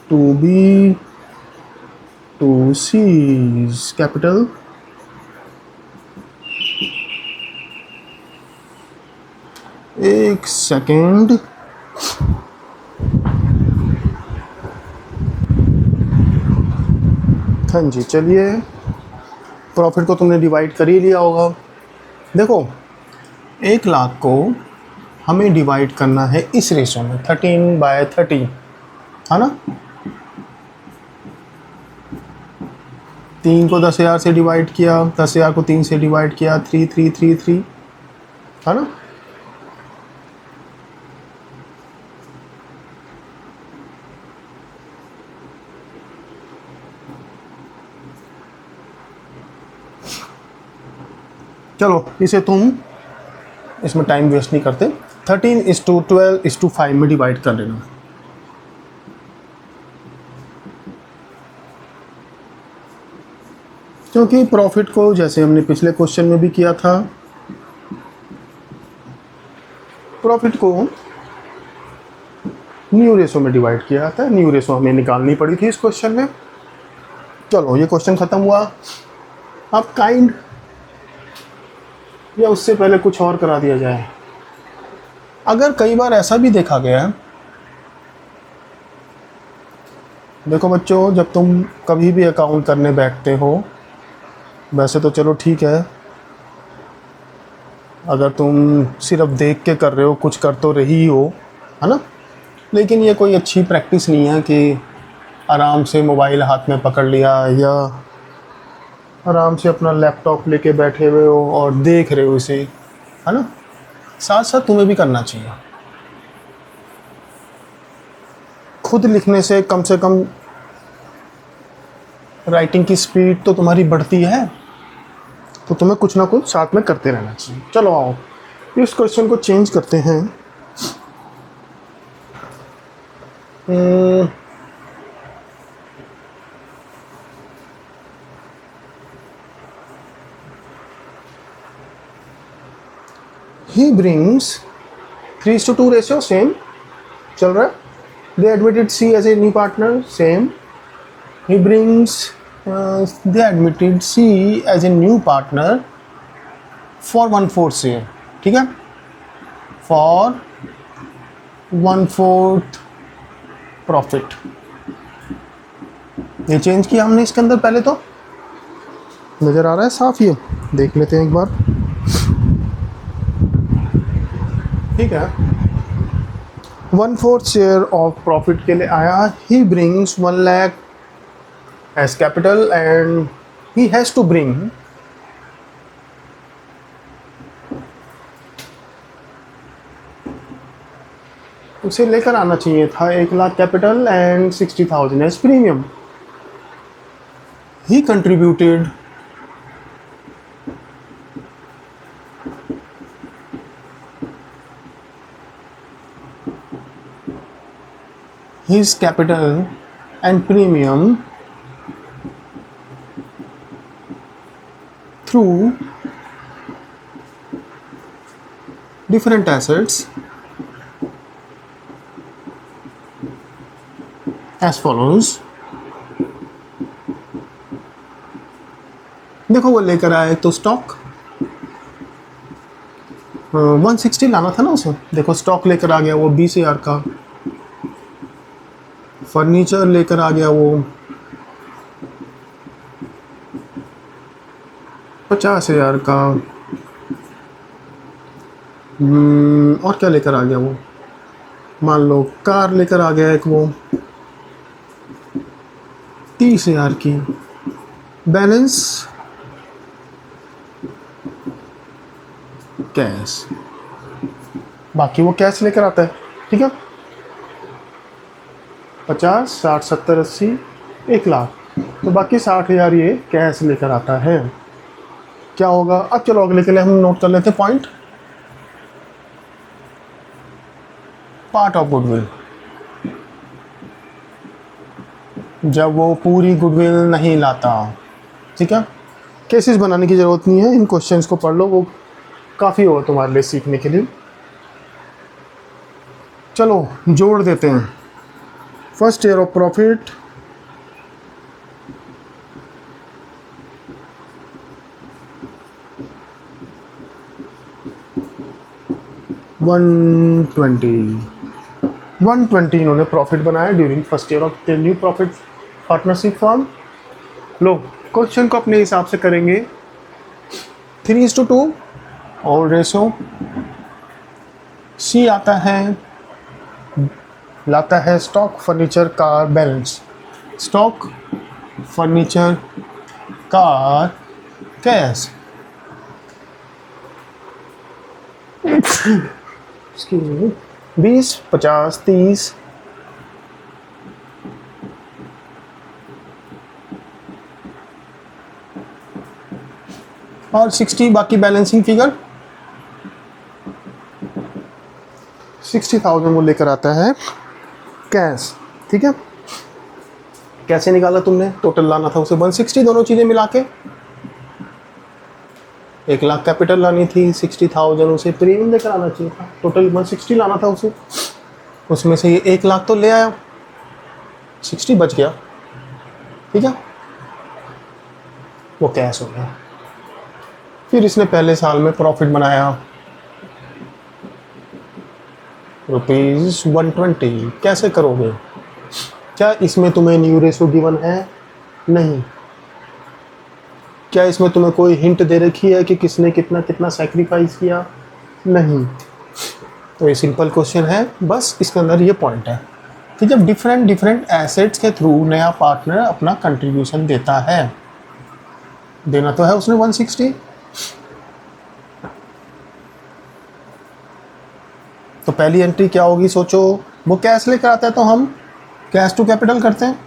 to B, to C capital, एक सेकेंड, हाँ जी चलिए, प्रॉफिट को तुमने डिवाइड कर ही लिया होगा। देखो 1,00,000 को हमें डिवाइड करना है इस रेशो में 13/30, है ना। 3 को 10,000 से डिवाइड किया, 10,000 को 3 से डिवाइड किया, 3,333, है ना। चलो इसे तुम, इसमें टाइम वेस्ट नहीं करते, 13:12:5 में डिवाइड कर लेना। क्योंकि प्रॉफिट को जैसे हमने पिछले क्वेश्चन में भी किया था, प्रॉफिट को न्यू रेशो में डिवाइड किया था, न्यू रेशो हमें निकालनी पड़ी थी इस क्वेश्चन में। चलो ये क्वेश्चन ख़त्म हुआ। अब काइंड या उससे पहले कुछ और करा दिया जाए। अगर कई बार ऐसा भी देखा गया, देखो बच्चों, जब तुम कभी भी अकाउंट करने बैठते हो, वैसे तो चलो ठीक है, अगर तुम सिर्फ देख के कर रहे हो, कुछ कर तो रही हो, है ना, लेकिन ये कोई अच्छी प्रैक्टिस नहीं है कि आराम से मोबाइल हाथ में पकड़ लिया या आराम से अपना लैपटॉप लेके बैठे हुए हो और देख रहे हो इसे, है ना। साथ साथ तुम्हें भी करना चाहिए। खुद लिखने से कम राइटिंग की स्पीड तो तुम्हारी बढ़ती है, तो तुम्हें कुछ ना कुछ साथ में करते रहना चाहिए। चलो आओ इस क्वेश्चन को चेंज करते हैं। He brings 3:2 ratio, same चल रहा है। They admitted C as a new partner, same. He brings they admitted C as a new partner for 1/4 share, ठीक है, for 1/4 प्रॉफिट। ये चेंज किया हमने इसके अंदर, पहले तो नज़र आ रहा है साफ, ये देख लेते हैं एक बार, ठीक है। 1/4 शेयर ऑफ प्रॉफिट के लिए आया। He brings 1 lakh as capital and he has to bring उसे लेकर आना चाहिए था 1 lakh capital and 60,000 as premium. He contributed his capital and premium through different assets as follows। देखो वो लेकर आए तो स्टॉक 160 लाना था ना उसे, देखो स्टॉक लेकर आ गया वो 20,000 का, फर्नीचर लेकर आ गया वो 50,000 का, और क्या लेकर आ गया वो, मान लो कार लेकर आ गया एक वो 30,000 की। बैलेंस कैश, बाकी वो कैश लेकर आता है, ठीक है। 50, 60, 70, 80, 1 लाख, तो बाकी 60,000 ये कैश लेकर आता है। क्या होगा अब, चलो अगले के लिए हम नोट कर लेते हैं पॉइंट। पार्ट ऑफ गुडविल, जब वो पूरी गुडविल नहीं लाता। ठीक है, केसेस बनाने की ज़रूरत नहीं है, इन क्वेश्चंस को पढ़ लो, वो काफ़ी होगा तुम्हारे लिए सीखने के लिए। चलो जोड़ देते हैं। फर्स्ट ईयर ऑफ प्रॉफिट, $120 इन्होंने प्रॉफिट बनाया during first year of the new profit partnership form. Low question को अपने हिसाब से करेंगे। 3:2 और रेशो सी आता है, लाता है stock furniture car balance, stock furniture car cash, 20, 50, 30, और 60 बाकी बैलेंसिंग फिगर 60,000 वो लेकर आता है कैश। ठीक है, कैसे निकाला तुमने? टोटल लाना था उसे 160, दोनों चीज़ें मिला के 1 लाख कैपिटल लानी थी, 60,000 उसे प्रीमियम लेकर आना चाहिए था, टोटल 160 लाना था उसे। उसमें से ये 1 लाख तो ले आया, 60 बच गया। ठीक है, वो कैश हो गया। फिर इसने पहले साल में प्रॉफिट बनाया ₹120। कैसे करोगे? क्या इसमें तुम्हें न्यू रेशो गिवन है? नहीं। क्या इसमें तुम्हें कोई हिंट दे रखी है कि किसने कितना कितना सैक्रिफाइस किया? नहीं। तो ये सिंपल क्वेश्चन है, बस इसके अंदर ये पॉइंट है कि जब डिफरेंट एसेट्स के थ्रू नया पार्टनर अपना कंट्रीब्यूशन देता है, देना तो है उसने 160, तो पहली एंट्री क्या होगी? सोचो, वो कैश लेकर आता है तो हम कैश टू कैपिटल करते हैं।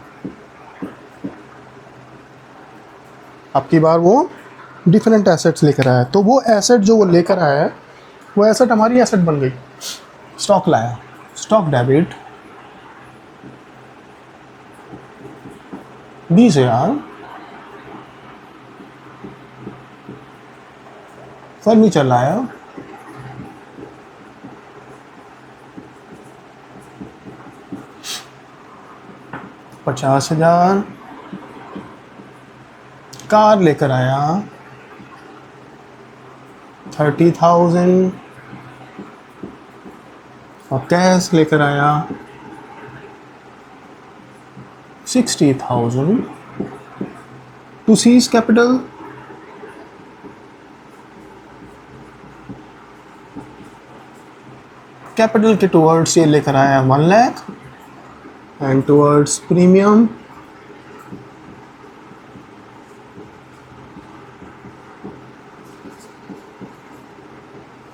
अब की बार वो डिफरेंट एसेट्स लेकर आया, तो वो एसेट जो वो लेकर आया है वो एसेट हमारी एसेट बन गई। स्टॉक लाया, स्टॉक डेबिट 20,000, फर्नीचर लाया 50,000, कार लेकर आया 30,000 और कैश लेकर आया 60,000 टू सीज कैपिटल। कैपिटल के टुवर्ड्स ये लेकर आया 1 लाख एंड टुवर्ड्स प्रीमियम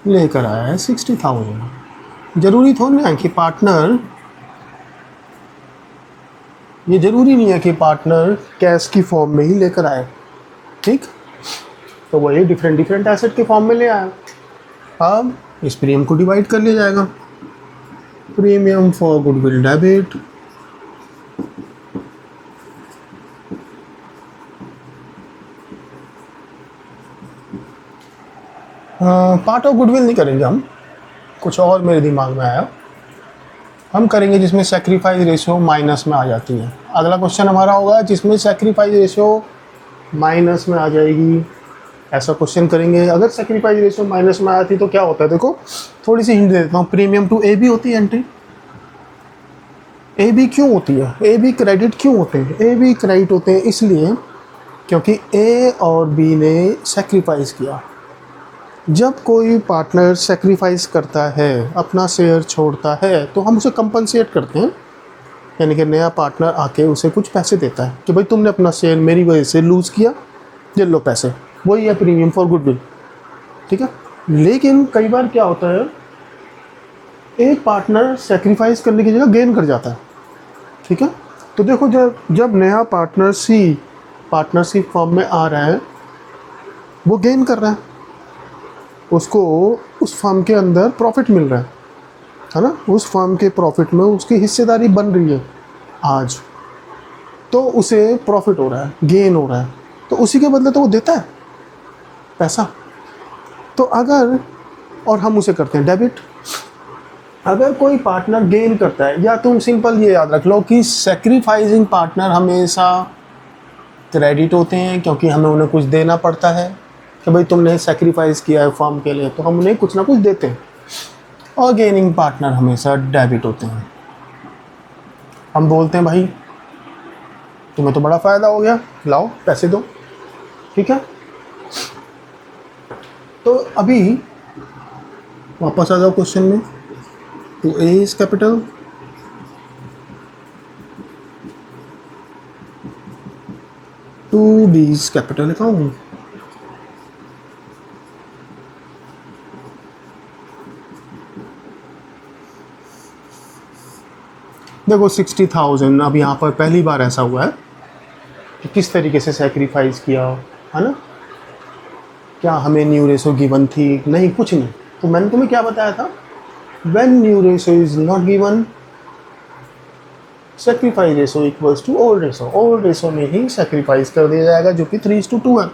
लेकर आया है 60,000। जरूरी थोड़ी ना कि पार्टनर, ये जरूरी नहीं है कि पार्टनर कैश की फॉर्म में ही लेकर आए। ठीक, तो वही डिफरेंट एसेट के फॉर्म में ले आया। अब इस प्रीमियम को डिवाइड कर लिया जाएगा, premium for goodwill debit part of goodwill नहीं करेंगे हम, कुछ और मेरे दिमाग में आया, हम करेंगे जिसमें सेक्रीफाइस रेशियो माइनस में आ जाती है। अगला क्वेश्चन हमारा होगा जिसमें सेक्रीफाइस रेशियो माइनस में आ जाएगी, ऐसा क्वेश्चन करेंगे। अगर सेक्रीफाइस रेशियो माइनस में आती तो क्या होता है? देखो थोड़ी सी हिंट दे देता हूँ। प्रीमियम टू ए बी होती है एंट्री, ए बी क्यों होती है? ए बी क्रेडिट क्यों होते हैं? ए बी क्रेडिट होते हैं इसलिए क्योंकि ए और बी ने सेक्रीफाइस किया। जब कोई पार्टनर सेक्रीफाइस करता है, अपना शेयर छोड़ता है, तो हम उसे कंपनसेट करते हैं, यानी कि नया पार्टनर आके उसे कुछ पैसे देता है कि भाई तुमने अपना शेयर मेरी वजह से लूज़ किया, ये लो पैसे। वही है प्रीमियम फॉर गुडविल। ठीक है, लेकिन कई बार क्या होता है, एक पार्टनर सेक्रीफाइस करने की जगह गेन कर जाता है। ठीक है, तो देखो जब नया पार्टनर सी पार्टनरशिप फॉर्म में आ रहा है, वो गेन कर रहा है, उसको उस फर्म के अंदर प्रॉफिट मिल रहा है ना, उस फर्म के प्रॉफिट में उसकी हिस्सेदारी बन रही है आज। तो उसे प्रॉफिट हो रहा है, गेन हो रहा है, तो उसी के बदले तो वो देता है पैसा। तो अगर, और हम उसे करते हैं डेबिट। अगर कोई पार्टनर गेन करता है, या तुम सिंपल ये याद रख लो कि सेक्रीफाइसिंग पार्टनर हमेशा क्रेडिट होते हैं, क्योंकि हमें उन्हें कुछ देना पड़ता है कि भाई तुमने सेक्रीफाइस किया है फर्म के लिए, तो हम उन्हें कुछ ना कुछ देते हैं। और गेनिंग पार्टनर हमेशा डेबिट होते हैं। हम बोलते हैं भाई तुम्हें तो बड़ा फ़ायदा हो गया, लाओ पैसे दो, ठीक है। तो अभी वापस आ जाओ क्वेश्चन में। तो A is capital, to B is capital लिखाऊंगी। देखो 60,000, अब यहाँ पर पहली बार ऐसा हुआ है कि किस तरीके से सेक्रीफाइस किया, है ना। क्या हमें न्यू रेशो गिवन थी? नहीं, कुछ नहीं। तो मैंने तुम्हें क्या बताया था, when new ratio is not given, sacrifice ratio equals to old ratio. Old ratio में ही सेक्रीफाइस कर दिया जाएगा, जो कि 3:2 है।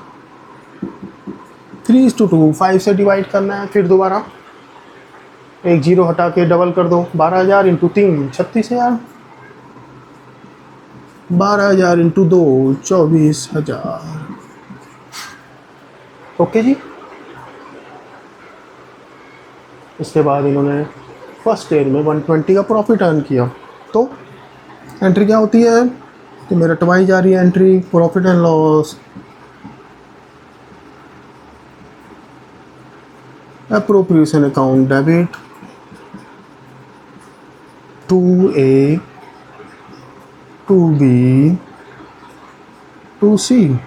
3:2, 5 से डिवाइड करना है, फिर दोबारा एक जीरो हटा के डबल कर दो। 12,000 इंटू 3 36,000, 12,000 इंटू 2 24,000। ओके जी। इसके बाद इन्होंने फर्स्ट ईयर में 120 का प्रॉफिट अर्न किया। तो एंट्री क्या होती है, तो मेरा रटवाई जा रही है entry, profit and loss, appropriation account debit, to A, to B, to C.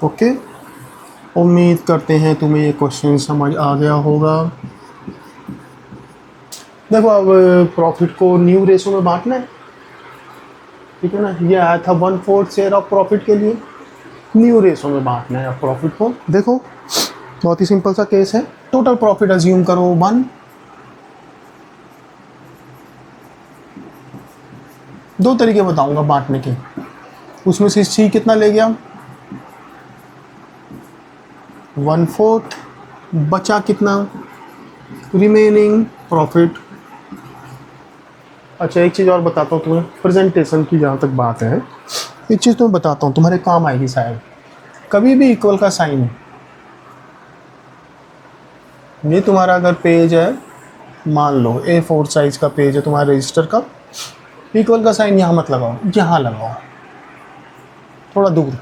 Okay, उम्मीद करते हैं तुम्हें ये क्वेश्चन समझ आ गया होगा। देखो अब प्रॉफिट को न्यू रेशो में बांटना है, ठीक है ना। ये आया था 1/4 शेयर ऑफ प्रॉफिट के लिए, न्यू रेशो में बांटना है अब प्रॉफिट को। देखो बहुत ही सिंपल सा केस है। टोटल प्रॉफिट अज्यूम करो 1, दो तरीके बताऊंगा बांटने के। उसमें से सी कितना ले गया, 1/4, बचा कितना, रिमेनिंग प्रॉफिट। अच्छा एक चीज़ और बताता हूँ तुम्हें, प्रेजेंटेशन की जहाँ तक बात है, एक चीज़ तुम्हें बताता हूँ, तुम्हारे काम आएगी शायद। कभी भी इक्वल का साइन, ये तुम्हारा अगर पेज है, मान लो A4 साइज का पेज है तुम्हारे रजिस्टर का, इक्वल का साइन यहाँ मत लगाओ, यहाँ लगाओ, थोड़ा दूर।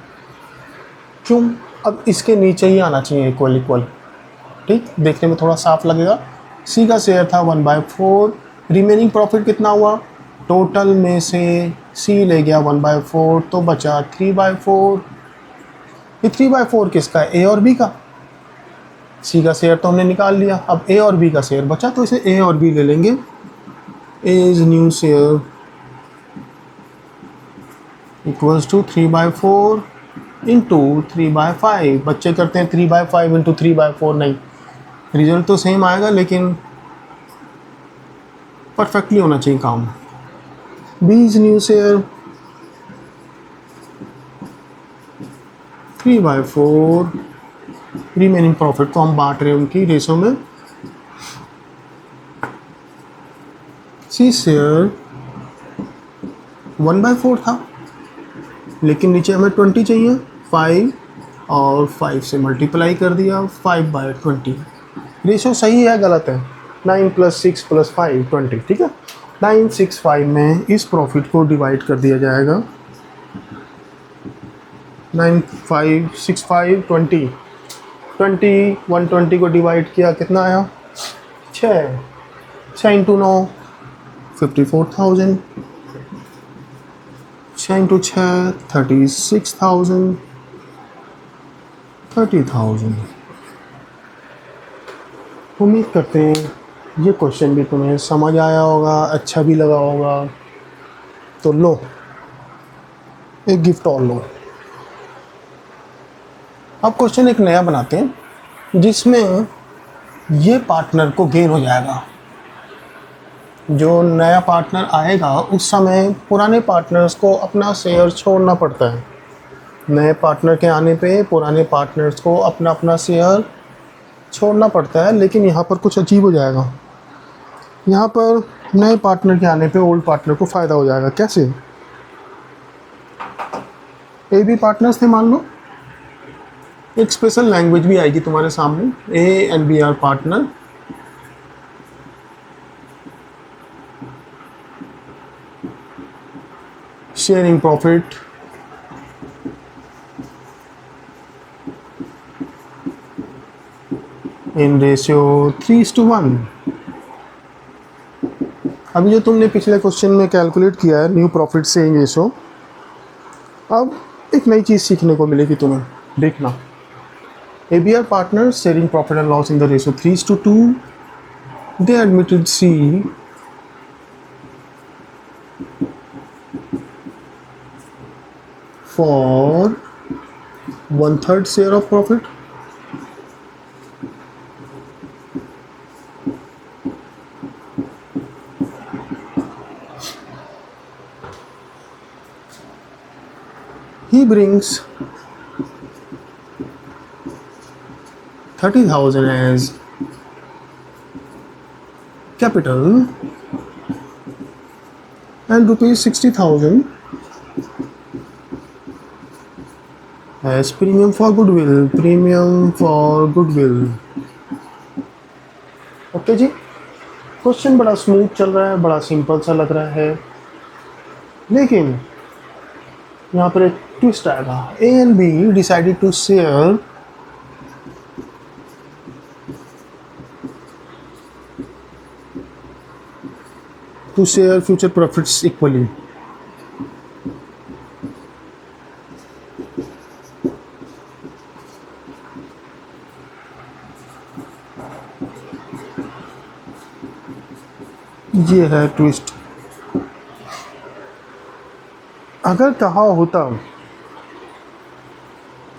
क्यों? अब इसके नीचे ही आना चाहिए इक्वल इक्वल, ठीक, देखने में थोड़ा साफ लगेगा। सी का शेयर था 1/4, रिमेनिंग प्रॉफिट कितना हुआ, टोटल में से सी ले गया 1/4, तो बचा 3/4। ये 3/4 किसका है, ए और बी का। सी का शेयर तो हमने निकाल लिया, अब ए और बी का शेयर बचा, तो इसे ए और बी ले लेंगे। A is new share equals to 3/4 into 3/5। बच्चे करते हैं 3/5 इंटू 3/4, नहीं, रिजल्ट तो सेम आएगा लेकिन परफेक्टली होना चाहिए काम। B is new share 3/4, remaining profit को हम बांट रहे हैं उनकी रेशो में। सी शेयर 1/4 था, लेकिन नीचे हमें 20 चाहिए, 5 और 5 से मल्टीप्लाई कर दिया, 5/20। रेशो सही है गलत है, 9 + 6 + 5 20, ठीक है। 965 में इस प्रॉफिट को डिवाइड कर दिया जाएगा। 9 5 6 5 20 20 120 को डिवाइड किया, कितना आया, 6 इंटू 9 54,000, 6 इंटू 6 36,000, 30,000। उम्मीद करते हैं ये क्वेश्चन भी तुम्हें समझ आया होगा, अच्छा भी लगा होगा। तो लो एक गिफ्ट और लो। अब क्वेश्चन एक नया बनाते हैं जिसमें ये पार्टनर को गेन हो जाएगा। जो नया पार्टनर आएगा उस समय पुराने पार्टनर्स को अपना शेयर छोड़ना पड़ता है। नए पार्टनर के आने पे पुराने पार्टनर्स को अपना अपना शेयर छोड़ना पड़ता है, लेकिन यहाँ पर कुछ अजीब हो जाएगा। यहाँ पर नए पार्टनर के आने पे ओल्ड पार्टनर को फ़ायदा हो जाएगा। कैसे? ए बी पार्टनर्स थे मान लो, एक स्पेशल लैंग्वेज भी आएगी तुम्हारे सामने, A and B are partner. Sharing profit in ratio 3:1। अभी जो तुमने पिछले क्वेश्चन में कैलकुलेट किया है न्यू प्रॉफिट शेयरिंग रेशियो, अब एक नई चीज़ सीखने को मिलेगी तुम्हें। देखना, ABR partners sharing profit and loss in the ratio 3:2. They admitted C for 1/3 share of profit. He brings 30,000 as capital and rupees 60,000 as premium for goodwill. Okay जी, question बड़ा स्मूथ चल रहा है, बड़ा सिंपल सा लग रहा है, लेकिन यहाँ पर एक ट्विस्ट आएगा। A and B decided to share future profits equally. ये है ट्विस्ट। अगर कहा होता,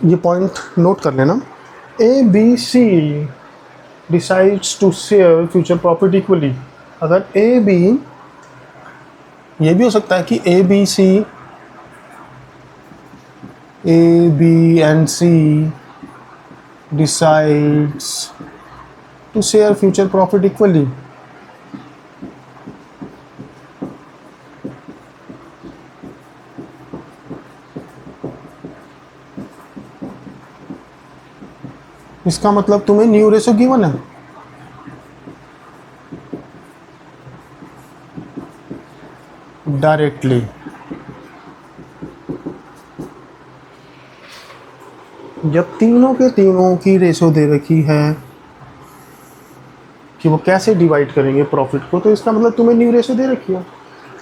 ये पॉइंट नोट कर लेना, ABC decides to share future profit equally। अगर AB, ये भी हो सकता है कि A, B and C decides to share future profit equally। इसका मतलब तुम्हें न्यू रेशो गिवन है। डायरेक्टली जब तीनों के तीनों की रेशो दे रखी है कि वो कैसे डिवाइड करेंगे प्रॉफिट को, तो इसका मतलब तुम्हें न्यू रेशो दे रखी है।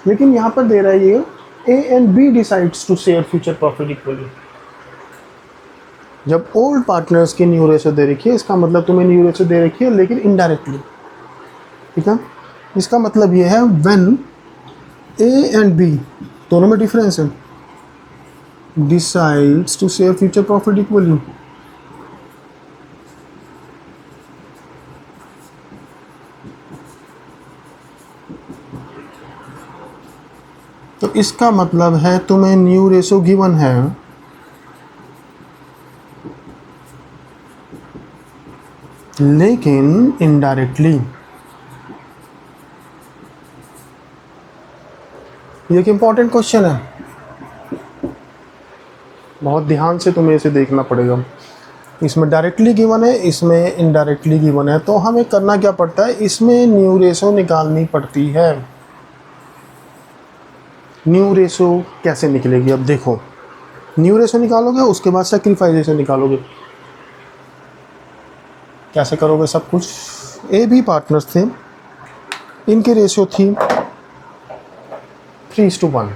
लेकिन यहाँ पर दे रहा है ये A and B decides to share future profit equally। जब ओल्ड पार्टनर्स की न्यू रेशो दे रखी है, इसका मतलब तुम्हें न्यू रेशो दे रखी है लेकिन इनडायरेक्टली। ठीक है, इसका मतलब ये है व्हेन A and B दोनों में डिफरेंस है, decides to share future profit equally। तो इसका मतलब है तुम्हें न्यू रेशो गिवन है, लेकिन इनडायरेक्टली। ये एक इम्पॉर्टेंट क्वेश्चन है, बहुत ध्यान से तुम्हें इसे देखना पड़ेगा। इसमें डायरेक्टली गिवन है, इसमें इनडायरेक्टली गिवन है, तो हमें करना क्या पड़ता है, इसमें न्यू रेशो निकालनी पड़ती है। न्यू रेशो कैसे निकलेगी? अब देखो, न्यू रेशो निकालोगे, उसके बाद सैक्रिफाइस रेशो निकालोगे। कैसे करोगे सब कुछ? ए बी पार्टनर्स थे, इनकी रेशियो थी 3:1।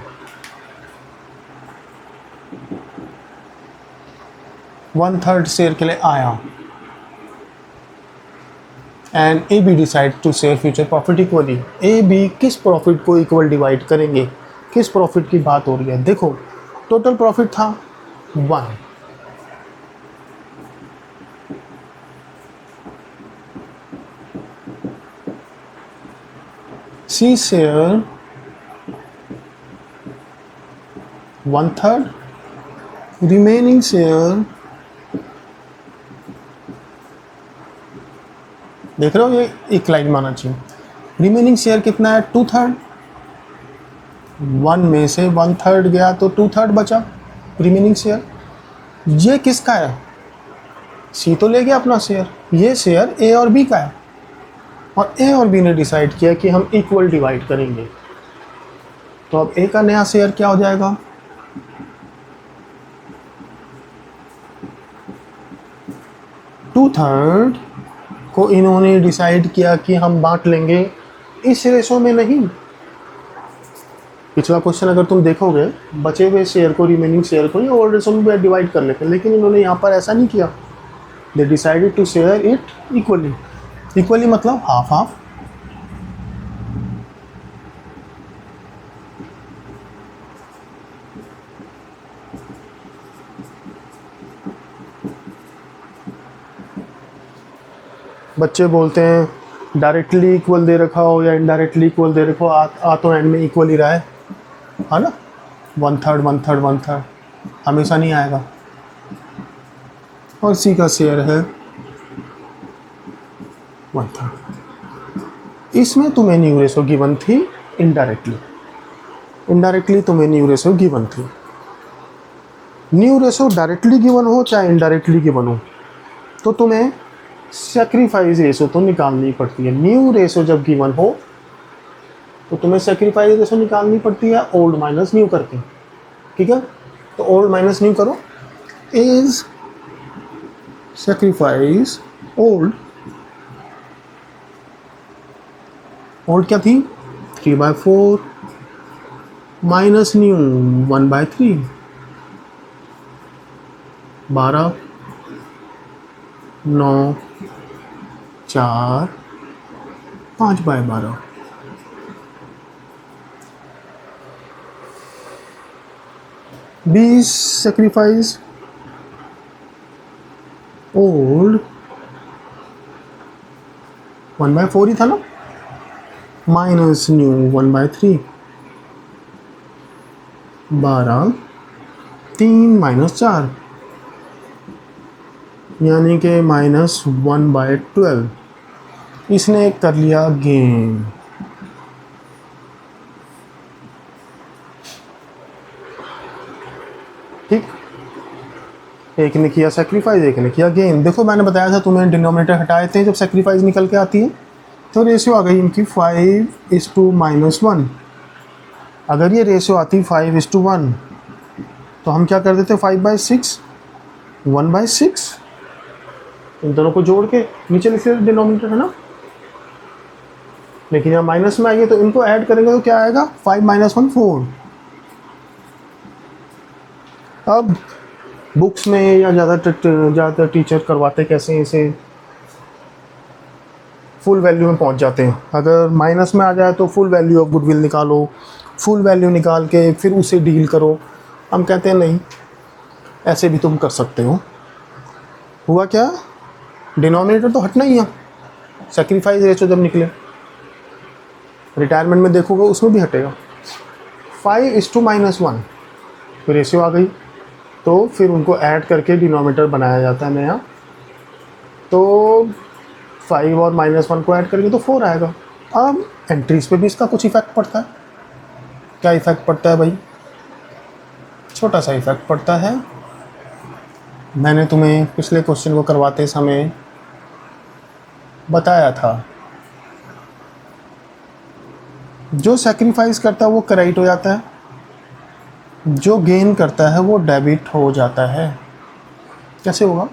1/3 शेयर के लिए आया and A B decide to share future profit equally. A B किस प्रॉफिट को इक्वल डिवाइड करेंगे? किस प्रॉफिट की बात हो रही है? देखो, टोटल प्रॉफिट था 1, सी शेयर 1/3, रिमेनिंग शेयर, देख रहे हो ये एक लाइन माना चाहिए। रिमेनिंग शेयर कितना है? 2/3। 1 में से 1/3 गया तो 2/3 बचा रिमेनिंग शेयर। ये किसका है? सी तो ले गया अपना शेयर, ये शेयर ए और बी का है, और ए और बी ने डिसाइड किया कि हम इक्वल डिवाइड करेंगे। तो अब ए का नया शेयर क्या हो जाएगा? 2/3 को इन्होंने डिसाइड किया कि हम बांट लेंगे इस रेशो में नहीं। पिछला क्वेश्चन अगर तुम देखोगे, बचे हुए शेयर को, रिमेनिंग शेयर को, ये ओल्ड रेशो में डिवाइड कर लेते, लेकिन इन्होंने यहाँ पर ऐसा नहीं किया। They decided to share it equally. Equally मतलब हाफ हाफ। बच्चे बोलते हैं डायरेक्टली इक्वल दे रखा हो या इनडायरेक्टली इक्वल दे रखा हो, आ तो एंड में इक्वल ही रहा है ना। 1/3 1/3 1/3 हमेशा नहीं आएगा। और सी का शेयर है 1/3। इसमें तुम्हें न्यू रेशो गिवन थी इनडायरेक्टली तुम्हें न्यू रेशो गिवन थी। न्यू रेशो डायरेक्टली गिवन हो चाहे इनडायरेक्टली गिवन हो, तो तुम्हें सेक्रीफाइस रेशो तो निकालनी पड़ती है। न्यू रेशो जब गिवन हो तो तुम्हें सेक्रीफाइस रेशो निकालनी पड़ती है ओल्ड माइनस न्यू करके, ठीक है। तो ओल्ड माइनस न्यू करो, इज सेक्रीफाइस ओल्ड। ओल्ड क्या थी? 3/4 minus new 1/3, 12 9 4 5/12। B sacrifice old 1/4 ही था ना, माइनस न्यू 1/3, 12 3 - 4 यानी कि -1/12। इसने कर लिया गेन। ठीक, एक ने किया सेक्रीफाइस, एक ने किया गेन। देखो मैंने बताया था तुम्हें, डिनोमिनेटर हटाए थे जब सेक्रीफाइस निकल के आती है, तो रेशियो आ गई इनकी 5:1। अगर ये रेशियो आती 5:1 तो हम क्या कर देते? 5/6 1/6, इन दोनों को जोड़ के नीचे लिख लेते डिनोमिनेटर, है ना। लेकिन यहाँ माइनस में आएंगे तो इनको ऐड करेंगे तो क्या आएगा? 5 - 1 4। अब बुक्स में या ज़्यादातर टीचर करवाते कैसे हैं, इसे फुल वैल्यू में पहुंच जाते हैं। अगर माइनस में आ जाए तो फुल वैल्यू ऑफ गुडविल निकालो, फुल वैल्यू निकाल के फिर उसे डील करो। हम कहते हैं नहीं, ऐसे भी तुम कर सकते हो। हुआ क्या? डिनोमिनेटर तो हटना ही है। सेक्रीफाइस रेशो जब निकले, रिटायरमेंट में देखोगे उसमें भी हटेगा। 5:1 तो रेशियो आ गई, तो फिर उनको ऐड करके डिनोमिनेटर बनाया जाता है नया। तो 5 और -1 को ऐड करके तो 4 आएगा। अब एंट्रीज पे भी इसका कुछ इफेक्ट पड़ता है। क्या इफेक्ट पड़ता है भाई? छोटा सा इफेक्ट पड़ता है। मैंने तुम्हें पिछले क्वेश्चन को करवाते समय बताया था, जो सेक्रीफाइस करता है वो क्रेडिट हो जाता है, जो गेन करता है वो डेबिट हो जाता है। कैसे होगा?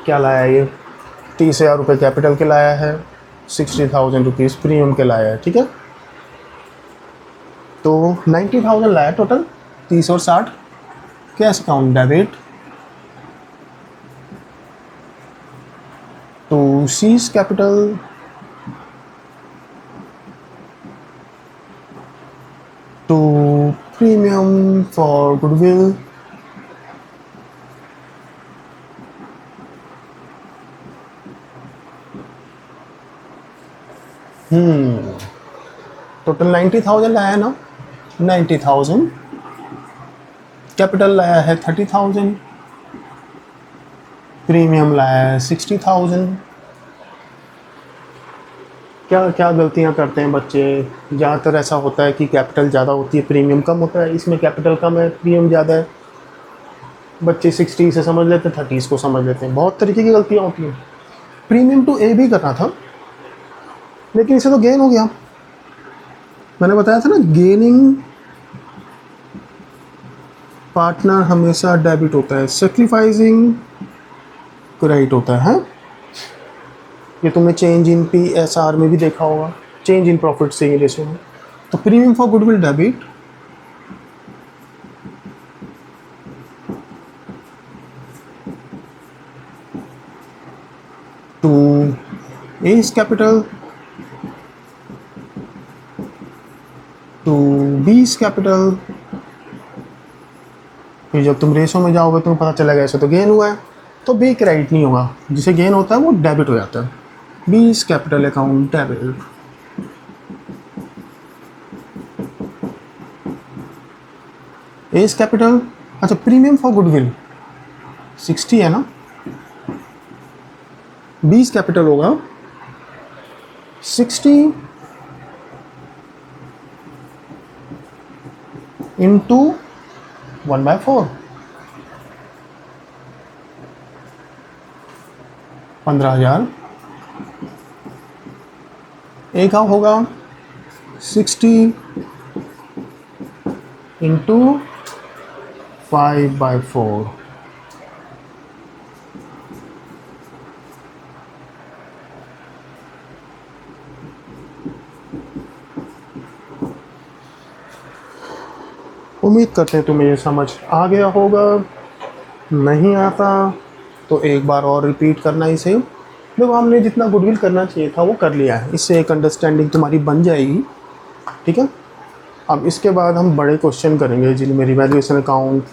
क्या लाया ये? 30,000 रुपये कैपिटल के लाया है, 60,000 रुपीज़ प्रीमियम के लाया है, ठीक है। तो 90,000 लाया टोटल, 30 और 60 cash account debit to C's capital to premium for goodwill, total 90,000 लाया है ना, 90,000, कैपिटल लाया है 30,000, प्रीमियम लाया है 60,000। क्या क्या गलतियां करते हैं बच्चे, ज़्यादातर ऐसा होता है कि कैपिटल ज़्यादा होती है प्रीमियम कम होता है, इसमें कैपिटल कम है प्रीमियम ज़्यादा है, बच्चे 60 से समझ लेते हैं 30 को समझ लेते हैं, बहुत तरीके की गलतियां होती हैं। प्रीमियम टू ए भी करना था लेकिन इसे तो गेन हो गया, मैंने बताया था ना गेनिंग पार्टनर हमेशा डेबिट होता है, सेक्रीफाइसिंग क्रेडिट होता है। ये तुमने चेंज इन PSR में भी देखा होगा, चेंज इन प्रॉफिट से रेशो में। तो premium for goodwill debit, to A's capital to B's capital. फिर जब तुम रेशो में जाओगे तुम्हें पता चलेगा ऐसे तो गेन हुआ है, तो बी क्रेडिट नहीं होगा, जिसे गेन होता है वो डेबिट हो जाता है, B's capital account debit. A's capital, अच्छा प्रीमियम फॉर गुडविल 60 है ना, B's कैपिटल होगा 60 इंटू 1/4, 15,000। ए का होगा 60 इंटू 5/4, उम्मीद करते हैं तुम्हें ये समझ आ गया होगा, नहीं आता तो एक बार और रिपीट करना इसे। देखो हमने जितना गुडविल करना चाहिए था वो कर लिया है, इससे एक अंडरस्टैंडिंग तुम्हारी बन जाएगी, ठीक है। अब इसके बाद हम बड़े क्वेश्चन करेंगे जिनमें रिवैल्यूएशन अकाउंट,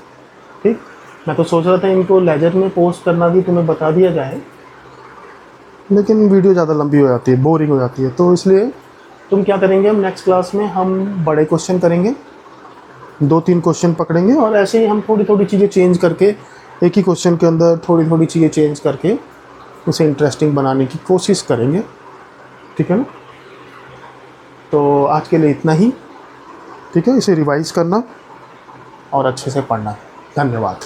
ठीक। मैं तो सोच रहा था इनको लेजर में पोस्ट करना भी तुम्हें बता दिया जाए, लेकिन वीडियो ज़्यादा लंबी हो जाती है, बोरिंग हो जाती है, तो इसलिए तुम क्या करेंगे, हम नेक्स्ट क्लास में हम बड़े क्वेश्चन करेंगे, 2-3 क्वेश्चन पकड़ेंगे और ऐसे ही हम थोड़ी थोड़ी चीज़ें चेंज करके, एक ही क्वेश्चन के अंदर थोड़ी थोड़ी चीज़ें चेंज करके उसे इंटरेस्टिंग बनाने की कोशिश करेंगे, ठीक है ना। तो आज के लिए इतना ही, ठीक है। इसे रिवाइज करना और अच्छे से पढ़ना। धन्यवाद।